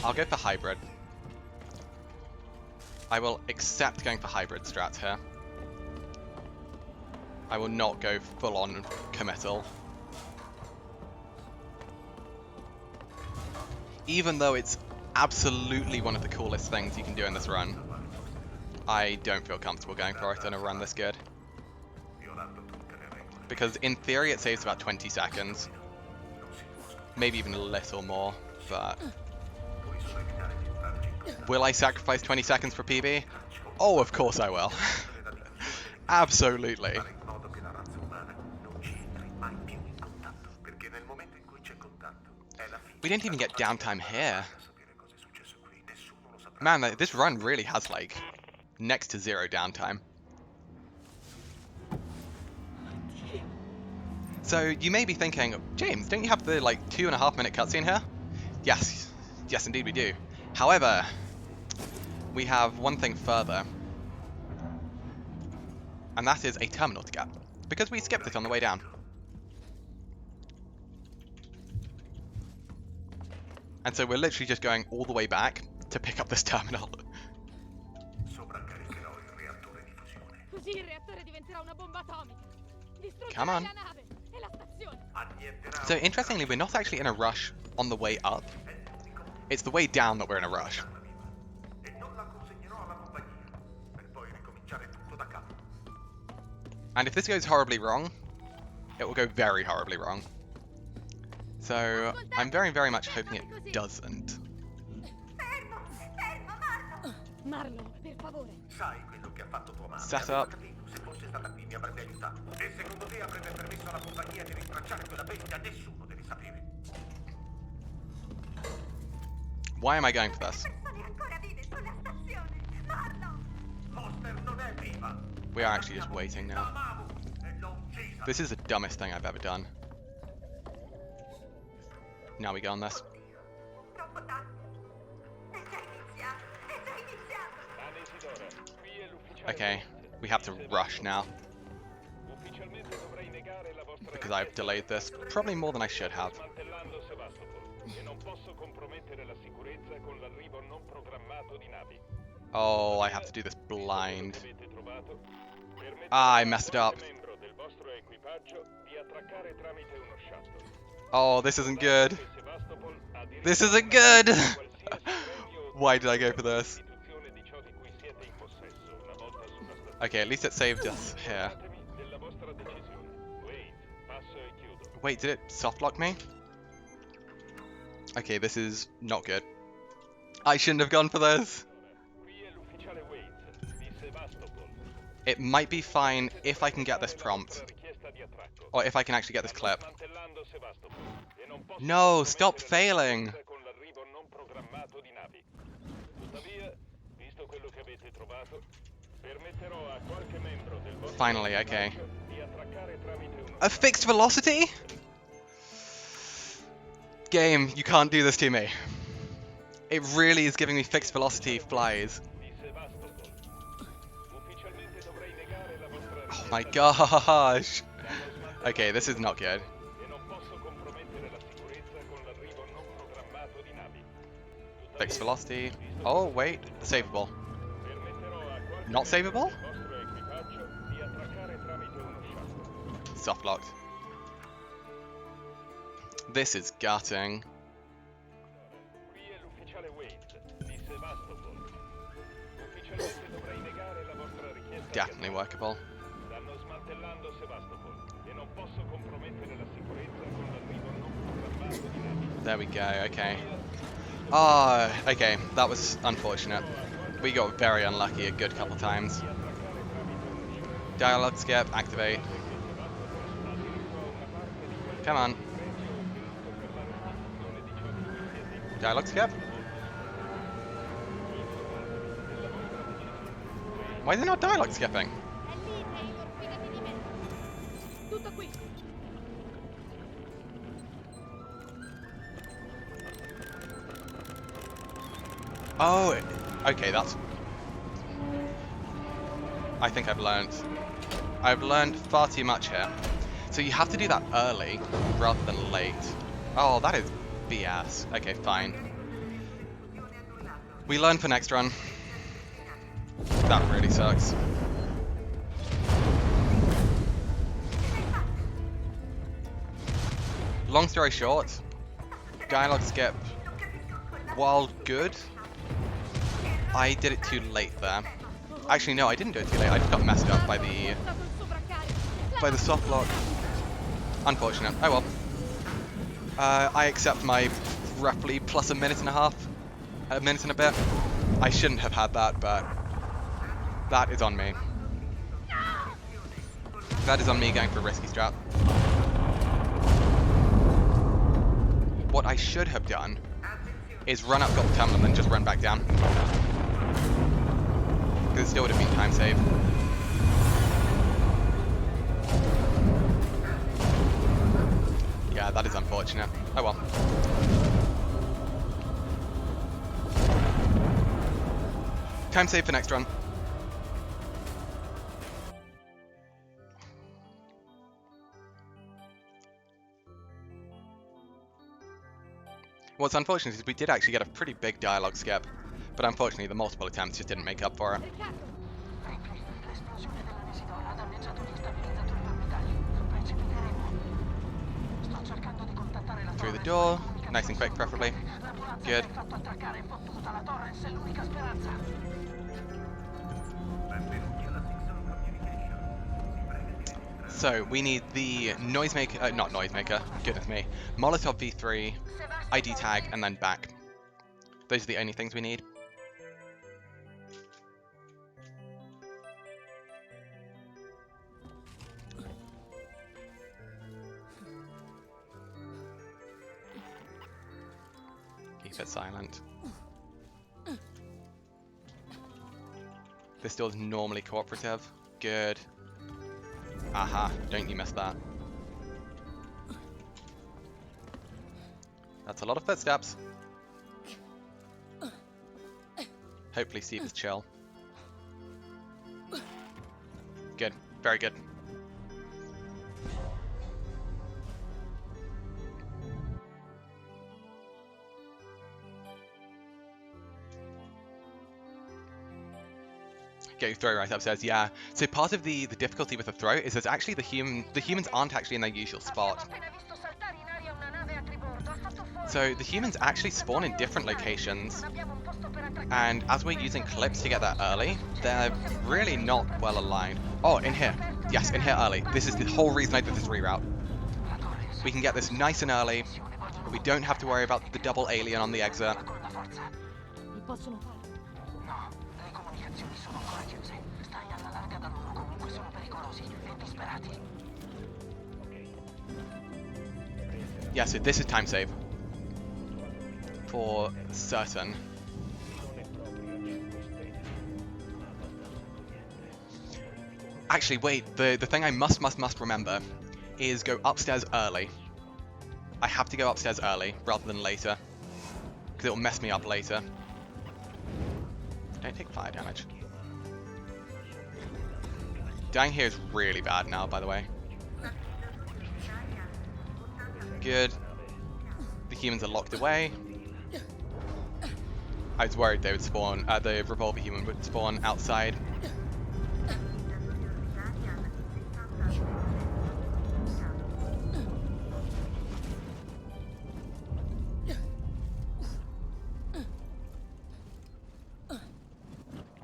I'll go for hybrid. I will accept going for hybrid strats here. I will not go full-on committal. Even though it's absolutely one of the coolest things you can do in this run, I don't feel comfortable going for it in a run this good. Because in theory it saves about 20 seconds. Maybe even a little more, but... Will I sacrifice 20 seconds for PB? Oh, of course I will. Absolutely. We didn't even get downtime here. Man, this run really has, like, next to zero downtime. So, you may be thinking, James, don't you have the, like, 2.5 minute cutscene here? Yes. Yes, indeed we do. However, we have one thing further. And that is a terminal to get. Because we skipped it on the way down. And so we're literally just going all the way back to pick up this terminal. Come on. So interestingly, we're not actually in a rush on the way up. It's the way down that we're in a rush. And if this goes horribly wrong, it will go very horribly wrong. So I'm very, very much hoping it doesn't. Set up. Why am I going for this? We are actually just waiting now. This is the dumbest thing I've ever done. Now we go on this. Okay, we have to rush now. Because I've delayed this probably more than I should have. Oh, I have to do this blind. Ah, I messed it up. Oh, this isn't good. This isn't good! Why did I go for this? Okay, at least it saved us here. Wait, did it softlock me? Okay, this is not good. I shouldn't have gone for this. It might be fine if I can get this prompt. Or if I can actually get this clip. No, stop failing! Finally, okay. A fixed velocity? Game, you can't do this to me. It really is giving me fixed velocity flies. Oh my gosh! Okay, this is not good. Fixed velocity. Oh, wait. Savable. Not savable? Soft locked. This is gutting. Definitely workable. There we go, okay. Ah, okay, that was unfortunate. We got very unlucky a good couple times. Dialogue skip, activate. Come on. Dialogue skip? Why is it not dialogue skipping? Oh, okay, that's... I think I've learned. I've learned far too much here. So you have to do that early rather than late. Oh, that is BS. Okay, fine. We learn for next run. That really sucks. Long story short, dialogue skip, while good, I did it too late there. Actually, no, I didn't do it too late. I just got messed up by the soft lock. Unfortunate. Oh well. I accept my roughly plus a minute and a half, a minute and a bit. I shouldn't have had that, but that is on me. That is on me going for a risky strat. What I should have done is run up, got the tunnel, and then just run back down. Because it still would have been time save. Yeah, that is unfortunate. Oh well. Time save for next run. What's unfortunate is we did actually get a pretty big dialogue skip, but unfortunately the multiple attempts just didn't make up for it. Through the door, nice and quick preferably. Good. So we need the Noisemaker, not Noisemaker, goodness me, Molotov V3, ID tag, and then back. Those are the only things we need. Keep it silent. This door's normally cooperative. Good. Aha, don't you miss that. That's a lot of footsteps. Hopefully Steve is chill. Good, very good. Get your throw right upstairs, yeah. So part of the difficulty with the throw is that actually the humans aren't actually in their usual spot. So the humans actually spawn in different locations, and as we're using clips to get there early, they're really not well aligned. Oh, in here. Yes, in here early. This is the whole reason I did this reroute. We can get this nice and early, but we don't have to worry about the double alien on the exit. possono farlo. No, le comunicazioni sono ancora chiuse. Stai alla larga da loro, comunque sono pericolosi e disperati. Yeah, so this is time save. For certain. Actually, wait, the thing I must remember is go upstairs early. I have to go upstairs early rather than later, because it'll mess me up later. Don't take fire damage. Dying here is really bad now, by the way. Good. The humans are locked away. I was worried they would spawn, the revolver human would spawn outside.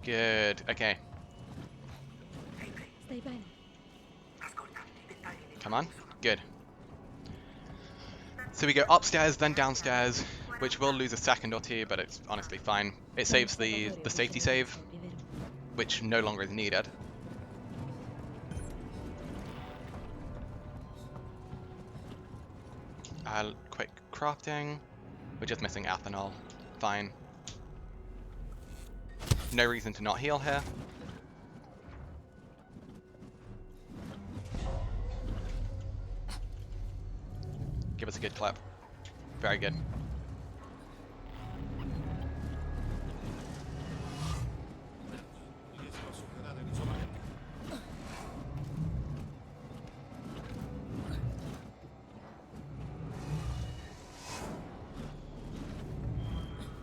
Good, okay. Stai bene? Come on, good. So we go upstairs, then downstairs, which will lose a second or two, but it's honestly fine. It saves the safety save, which no longer is needed. Quick crafting. We're just missing ethanol. Fine. No reason to not heal here. Give us a good clip. Very good.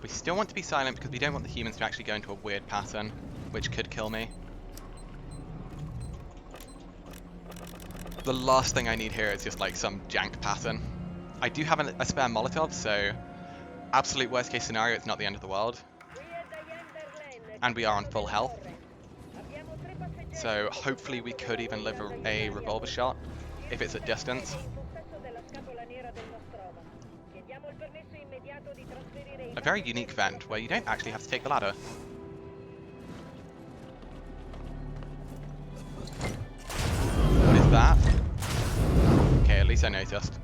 We still want to be silent because we don't want the humans to actually go into a weird pattern, which could kill me. The last thing I need here is just like some jank pattern. I do have a spare Molotov, so absolute worst case scenario, it's not the end of the world. And we are on full health. So hopefully we could even live a revolver shot if it's at distance. A very unique vent where you don't actually have to take the ladder. What is that? Okay, at least I noticed.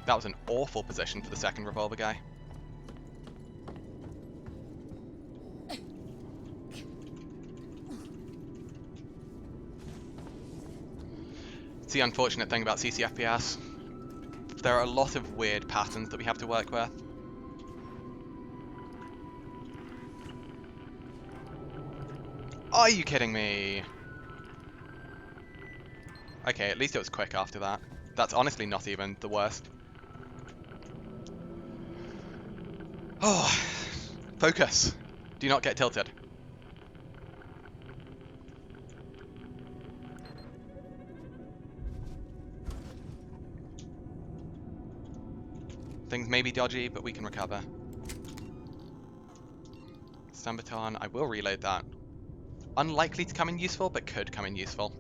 That was an awful position for the second revolver guy. It's the unfortunate thing about CCFPS. There are a lot of weird patterns that we have to work with. Are you kidding me? Okay, at least it was quick after that. That's honestly not even the worst. Oh, focus. Do not get tilted. Things may be dodgy, but we can recover. Stun baton, I will reload that. Unlikely to come in useful, but could come in useful.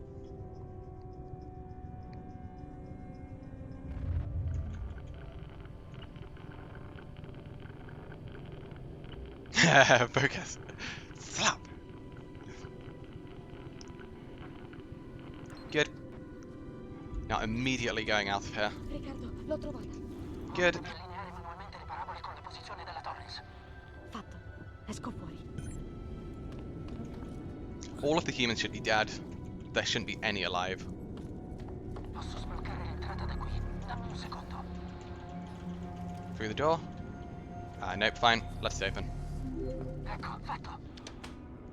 Focus. Slap. Good. Now immediately going out of here. Riccardo, l'ho trovata. Good. Fatto. Esco fuori. All of the humans should be dead. There shouldn't be any alive. Through the door? Nope, fine. Left it open.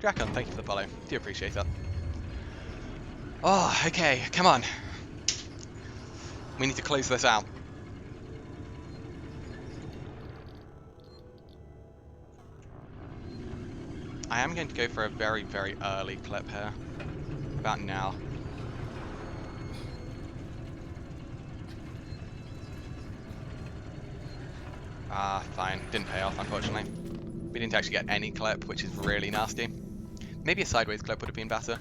Drakon, thank you for the follow. Do appreciate it. Oh, okay, come on. We need to close this out. I am going to go for a very, very early clip here. About now. Ah, fine. Didn't pay off, unfortunately. We didn't actually get any clip, which is really nasty. Maybe a sideways clip would have been better.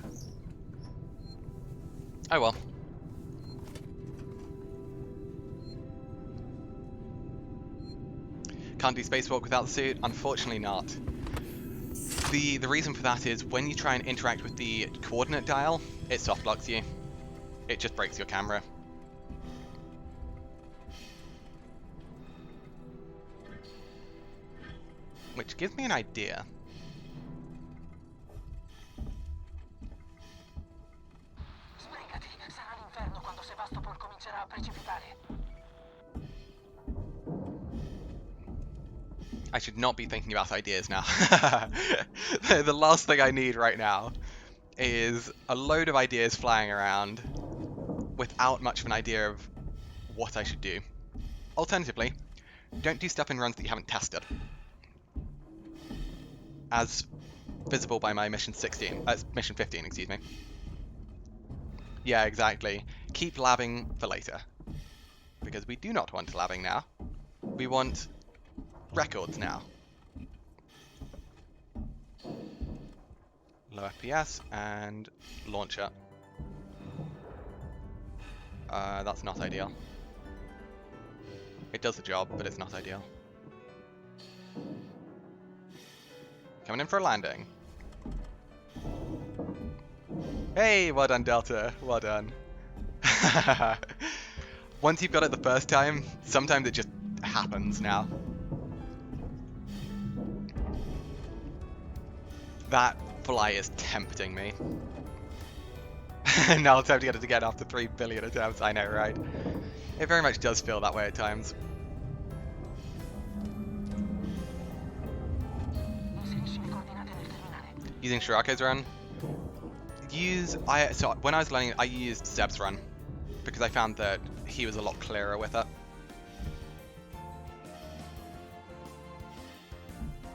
Oh well. can't do spacewalk without the suit? Unfortunately not. The reason for that is when you try and interact with the coordinate dial, it soft locks you. It just breaks your camera. Which gives me an idea. Sbrigati, sarà l'inferno quando Sebastopol comincerà a precipitare. I should not be thinking about ideas now. The last thing I need right now is a load of ideas flying around without much of an idea of what I should do. Alternatively, don't do stuff in runs that you haven't tested. As visible by my mission 15, excuse me. Yeah, exactly. Keep labbing for later. Because we do not want labbing now. We want records now. Low FPS and launcher. That's not ideal. It does the job, but it's not ideal. Coming in for a landing. Hey, well done, Delta. Well done. Once you've got it the first time, sometimes it just happens now. That fly is tempting me. Now I'll attempt to get it again after 3 billion attempts. I know, right? It very much does feel that way at times. Using Shirako's run. So when I was learning, I used Seb's run because I found that he was a lot clearer with it.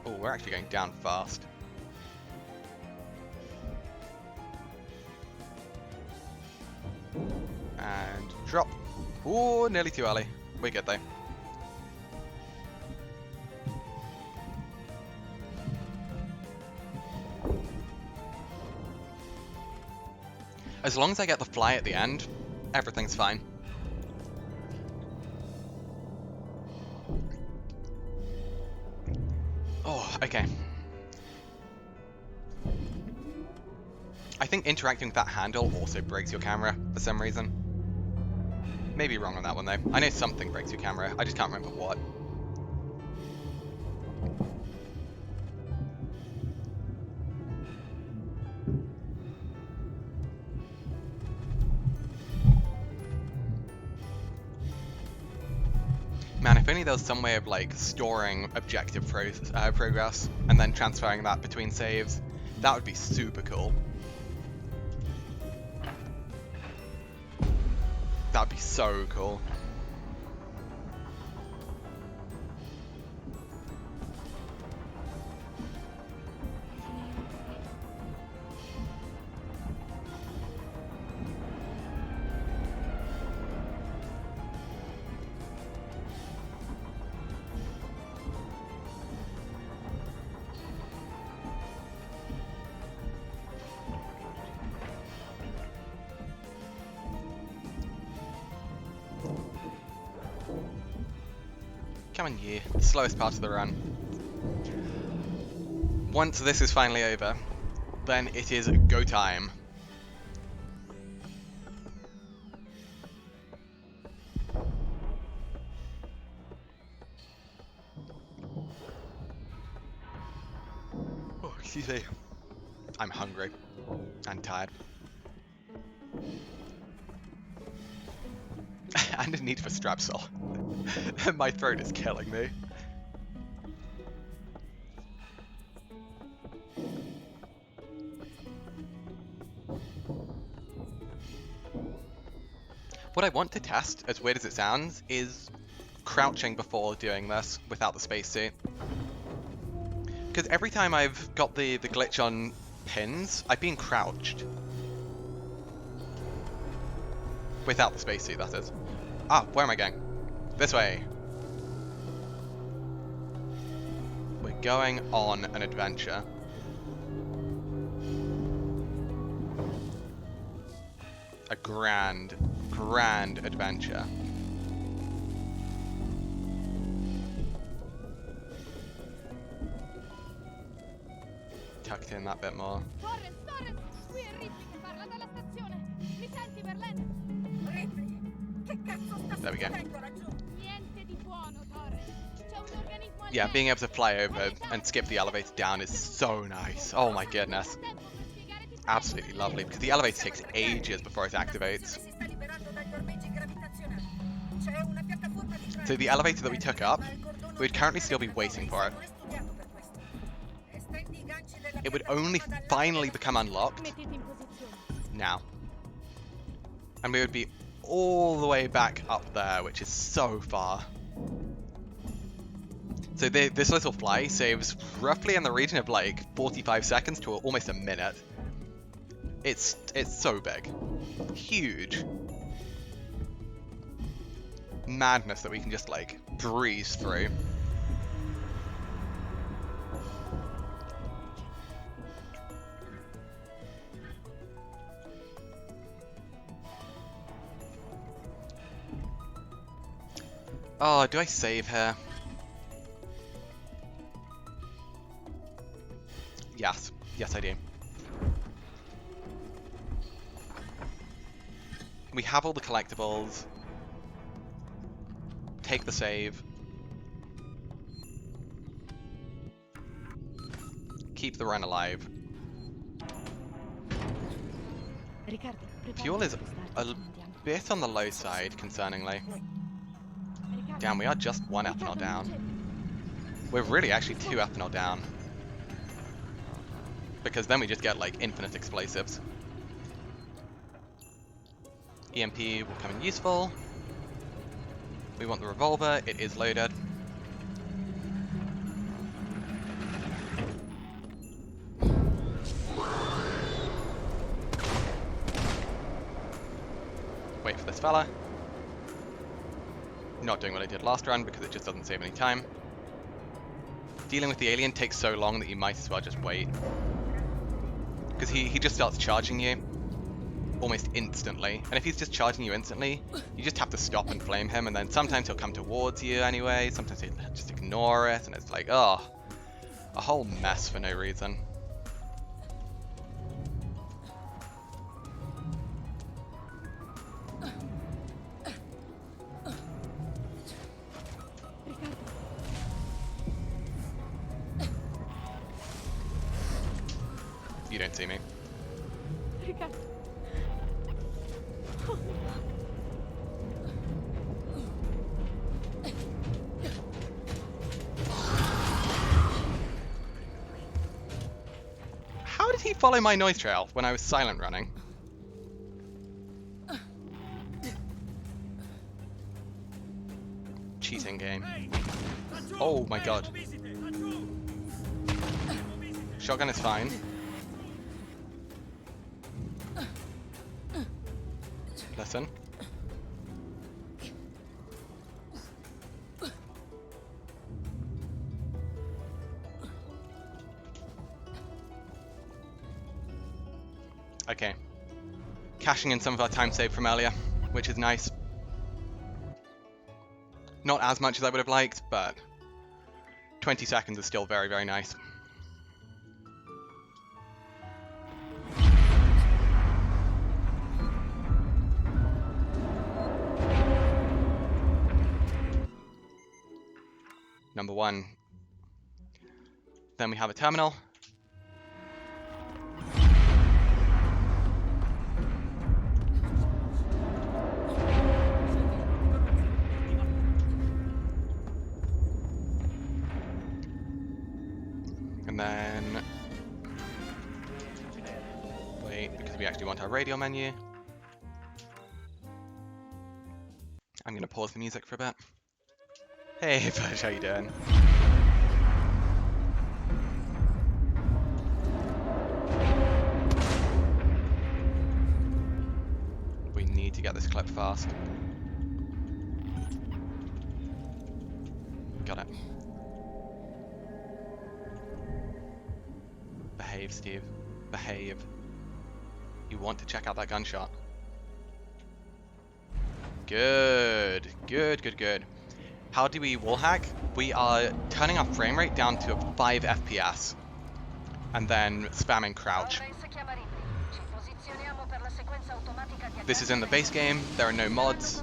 Oh, we're actually going down fast. And drop. Ooh, nearly too early. We're good though. As long as I get the fly at the end, everything's fine. Oh, okay. I think interacting with that handle also breaks your camera for some reason. Maybe wrong on that one though. I know something breaks your camera, I just can't remember what. Man, if only there was some way of like storing objective progress and then transferring that between saves, that would be super cool. That would be so cool. Come on, you. The slowest part of the run. Once this is finally over, then it is go time. Oh, excuse me. I'm hungry and tired. And a need for Strepsil. My throat is killing me. What I want to test, as weird as it sounds, is crouching before doing this without the spacesuit. Because every time I've got the glitch on pins, I've been crouched. Without the spacesuit, that is. Ah, where am I going? This way. We're going on an adventure. A grand, grand adventure. in that bit more. There we go. Yeah, being able to fly over and skip the elevator down is so nice. Oh my goodness. Absolutely lovely, because the elevator takes ages before it activates. So the elevator that we took up, we'd currently still be waiting for it. It would only finally become unlocked now. And we would be all the way back up there, which is so far. So this little fly saves roughly in the region of like 45 seconds to almost a minute. It's so big. Huge. Madness that we can just like breeze through. Oh, do I save her? Yes. Yes, I do. We have all the collectibles. Take the save. Keep the run alive. Fuel is a bit on the low side, concerningly. Damn, we are just one ethanol down. We're really actually 2 ethanol down. Because then we just get like infinite explosives. EMP will come in useful. We want the revolver, it is loaded. Wait for this fella. Not doing what I did last run because it just doesn't save any time. Dealing with the alien takes so long that you might as well just wait. Because he just starts charging you almost instantly. And if he's just charging you instantly, you just have to stop and flame him, and then sometimes he'll come towards you anyway, sometimes he'll just ignore it, and it's like, oh, a whole mess for no reason. You don't see me. How did he follow my noise trail when I was silent running? Cheating game. Oh my god. Shotgun is fine. Listen. Okay. Cashing in some of our time saved from earlier, which is nice. Not as much as I would have liked, but 20 seconds is still very, very nice. Number 1. Then we have a terminal. And then wait, because we actually want our radio menu. I'm gonna pause the music for a bit. Hey Fudge, how you doing? We need to get this clip fast. Got it. Behave, Steve. Behave. You want to check out that gunshot. Good. Good, good, good. How do we wallhack? We are turning our frame rate down to 5 FPS. and then spamming crouch. This is in the base game, there are no mods.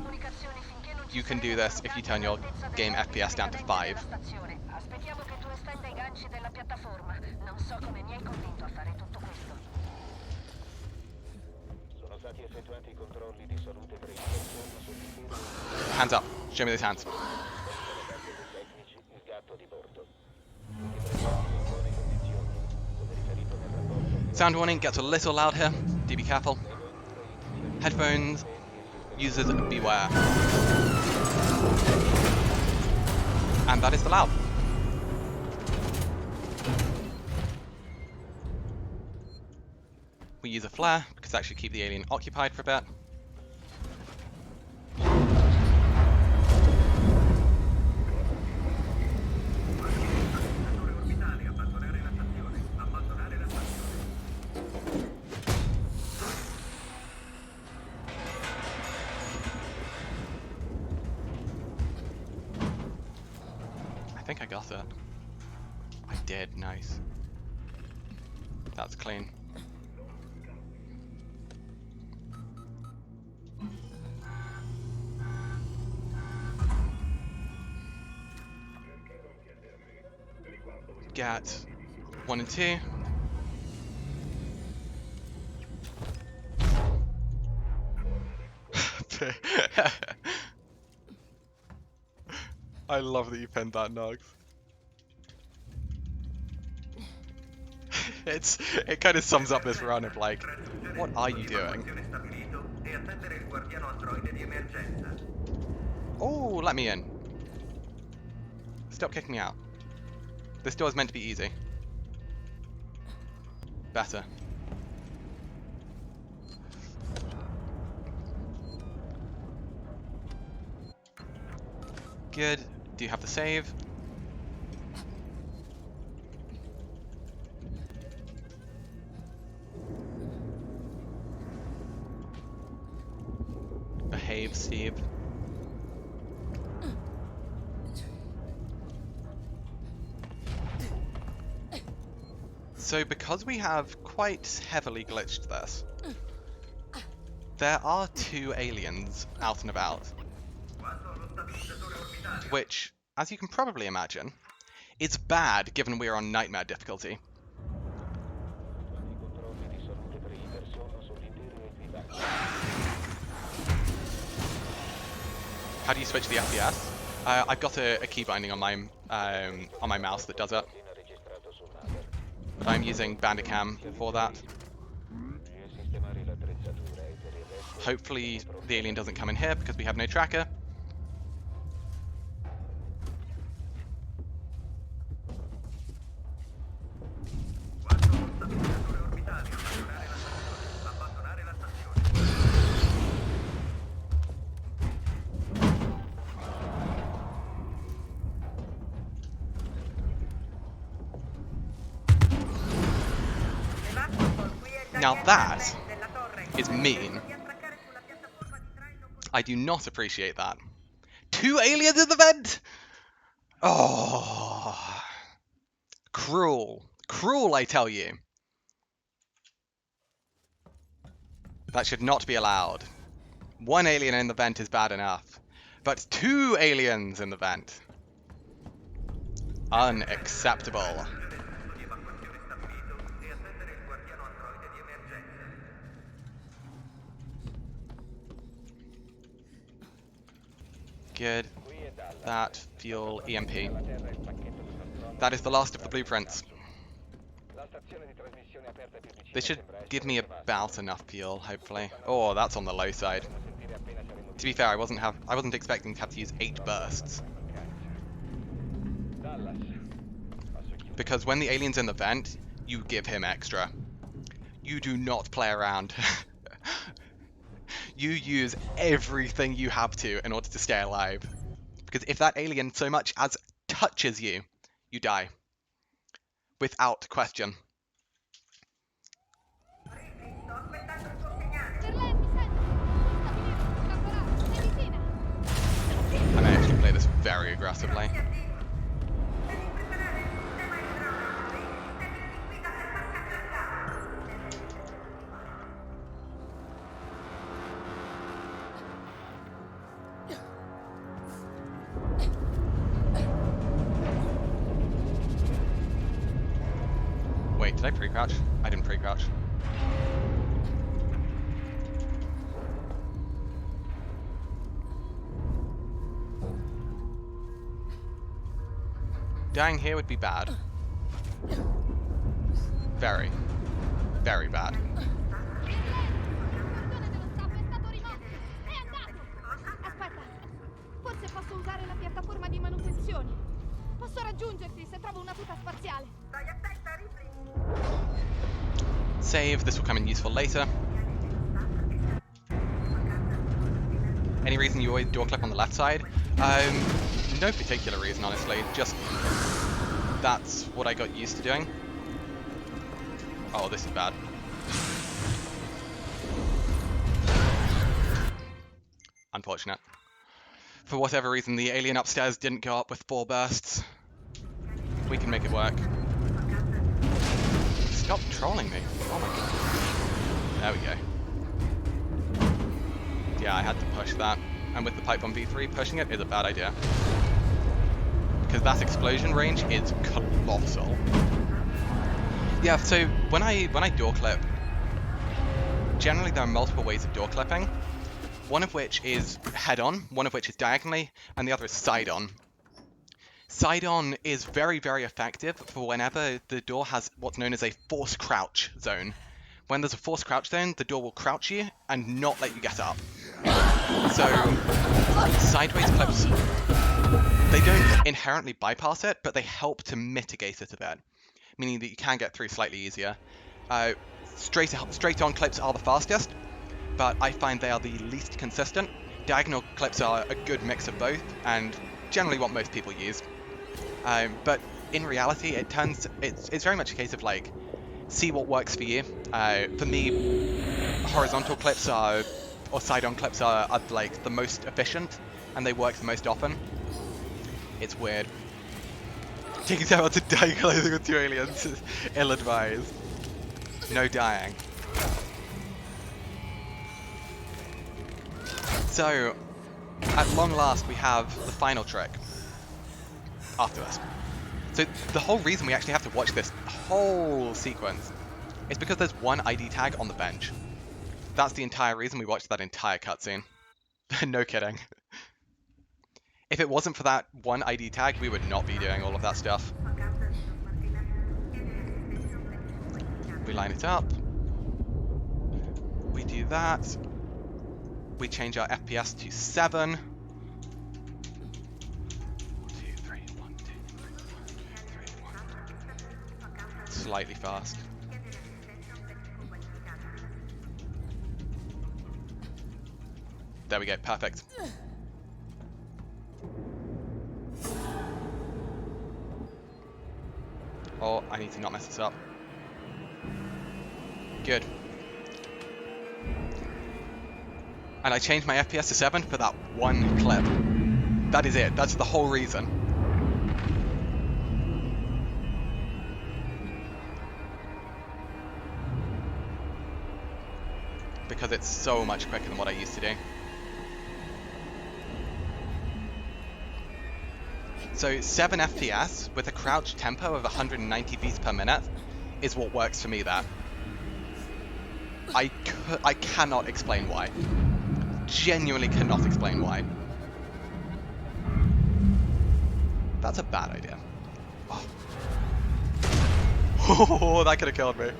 You can do this if you turn your game FPS down to 5. Hands up. Show me those hands. Sound warning gets a little loud here. Do be careful. Headphones. Users beware. And that is the loud. We use a flare because that should keep the alien occupied for a bit. I think I got it. I did, nice. That's clean. Get 1 and 2. I love that you pinned that, Nugs. It kind of sums up this run of like, what are you doing? Oh, let me in. Stop kicking me out. This door is meant to be easy. Better. Good. Do you have the save? Behave, Steve. So because we have quite heavily glitched this, there are 2 aliens out and about, which, as you can probably imagine, is bad given we are on nightmare difficulty. How do you switch the FPS? I've got a key binding on my mouse that does it. But I'm using Bandicam for that. Hopefully the alien doesn't come in here because we have no tracker. Now that is mean. I do not appreciate that. 2 aliens in the vent? Oh, cruel. Cruel, I tell you. That should not be allowed. 1 alien in the vent is bad enough, but 2 aliens in the vent. Unacceptable. Good. That, fuel, EMP. That is the last of the blueprints. This should give me about enough fuel, hopefully. Oh, that's on the low side. To be fair, I wasn't expecting to have to use 8 bursts. Because when the alien's in the vent, you give him extra. You do not play around. You use everything you have to in order to stay alive. Because if that alien so much as touches you, you die. Without question. I may actually play this very aggressively. Did I pre-crouch? I didn't pre-crouch. Dying here would be bad. Very, very bad. Aspetta, forse posso usare la piattaforma di manutenzione. Posso raggiungerti se trovo una tuta spaziale. Save, this will come in useful later. Any reason you always door clip on the left side? No particular reason, honestly. Just that's what I got used to doing. Oh, this is bad. Unfortunate. For whatever reason, the alien upstairs didn't go up with 4 bursts. We can make it work. Stop trolling me. Oh my god. There we go. Yeah, I had to push that. And with the pipe bomb V3, pushing it is a bad idea. Because that explosion range is colossal. Yeah, so when I door clip, generally there are multiple ways of door clipping. One of which is head on, one of which is diagonally, and the other is side on. Side on is very, very effective for whenever the door has what's known as a force crouch zone. When there's a force crouch zone, the door will crouch you and not let you get up. So, sideways clips, they don't inherently bypass it, but they help to mitigate it a bit, meaning that you can get through slightly easier. Straight on clips are the fastest, but I find they are the least consistent. Diagonal clips are a good mix of both, and generally what most people use. But in reality, it's very much a case of like, see what works for you. For me, horizontal clips or side-on clips are like the most efficient, and they work the most often. It's weird. Taking time out to die colliding with 2 aliens is ill-advised. No dying. So, at long last, we have the final trick after us. So the whole reason we actually have to watch this whole sequence is because there's one ID tag on the bench. That's the entire reason we watched that entire cutscene. No kidding. If it wasn't for that one ID tag, we would not be doing all of that stuff. We line it up. We do that. We change our FPS to 7. 1, 2, 3, 1, 2, 3, 1. Slightly fast. There we go, perfect. Oh, I need to not mess this up. Good. And I changed my FPS to 7 for that one clip. That is it. That's the whole reason. Because it's so much quicker than what I used to do. So 7 FPS with a crouch tempo of 190 beats per minute is what works for me there. I cannot explain why. Genuinely cannot explain why. That's a bad idea. Oh, oh that could have killed me.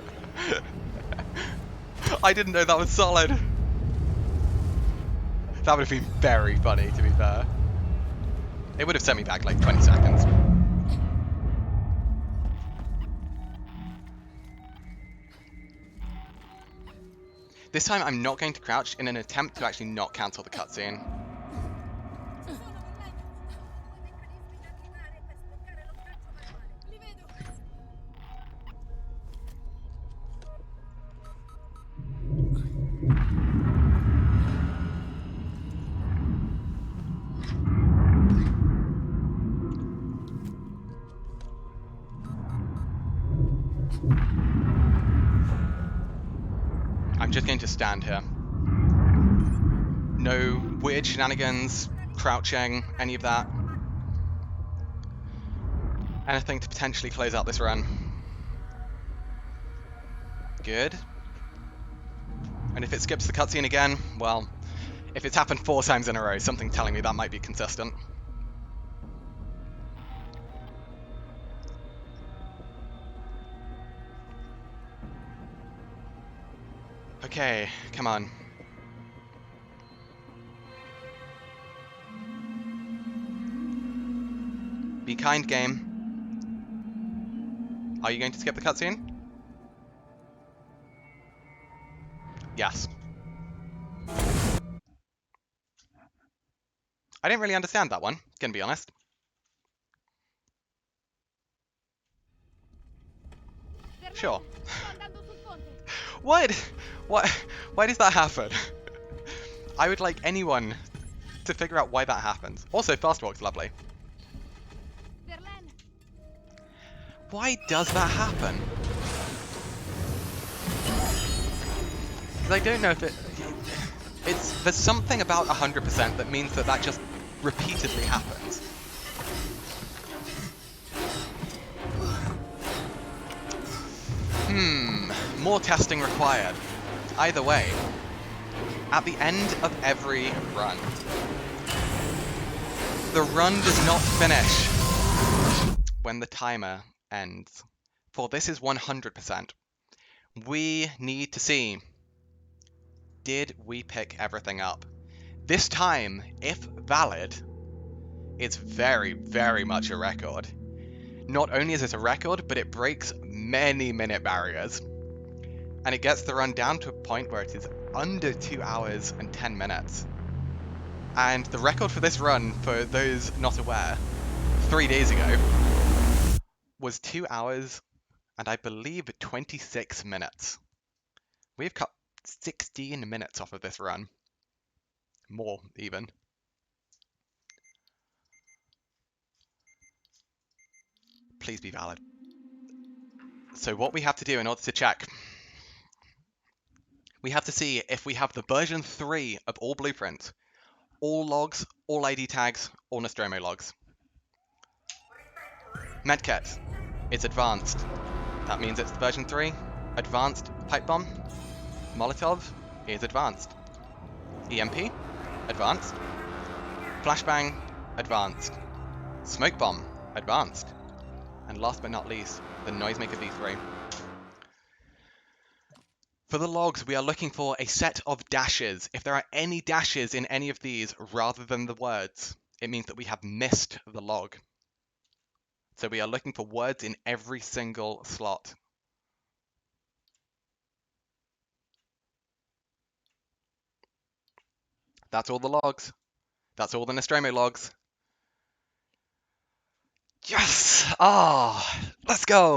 I didn't know that was solid. That would have been very funny, to be fair. It would have sent me back like 20 seconds. This time I'm not going to crouch in an attempt to actually not cancel the cutscene. I'm just going to stand here. No weird shenanigans, crouching, any of that. Anything to potentially close out this run. Good. And if it skips the cutscene again, well, if it's happened 4 times in a row, something telling me that might be consistent. Okay, come on. Be kind, game. Are you going to skip the cutscene? Yes. I didn't really understand that one, gonna be honest. Sure. What? Why does that happen? I would like anyone to figure out why that happens. Also, fast walk's lovely. Why does that happen? Because I don't know if there's something about 100% that means that that just repeatedly happens. More testing required. Either way, at the end of every run, the run does not finish when the timer ends. For this is 100%. We need to see, did we pick everything up? This time, if valid, it's very, very much a record. Not only is it a record, but it breaks many minute barriers. And it gets the run down to a point where it is under 2 hours and 10 minutes. And the record for this run, for those not aware, 3 days ago, was 2 hours and I believe 26 minutes. We've cut 16 minutes off of this run. More, even. Please be valid. So what we have to do in order to check, we have to see if we have the version 3 of all blueprints, all logs, all ID tags, all Nostromo logs. Medkit, it's advanced. That means it's version 3. Advanced pipe bomb. Molotov is advanced. EMP, advanced. Flashbang, advanced. Smoke bomb, advanced. And last but not least, the Noisemaker V3. For the logs, we are looking for a set of dashes. If there are any dashes in any of these rather than the words, it means that we have missed the log. So we are looking for words in every single slot. That's all the logs. That's all the Nostromo logs. Yes! Ah, let's go!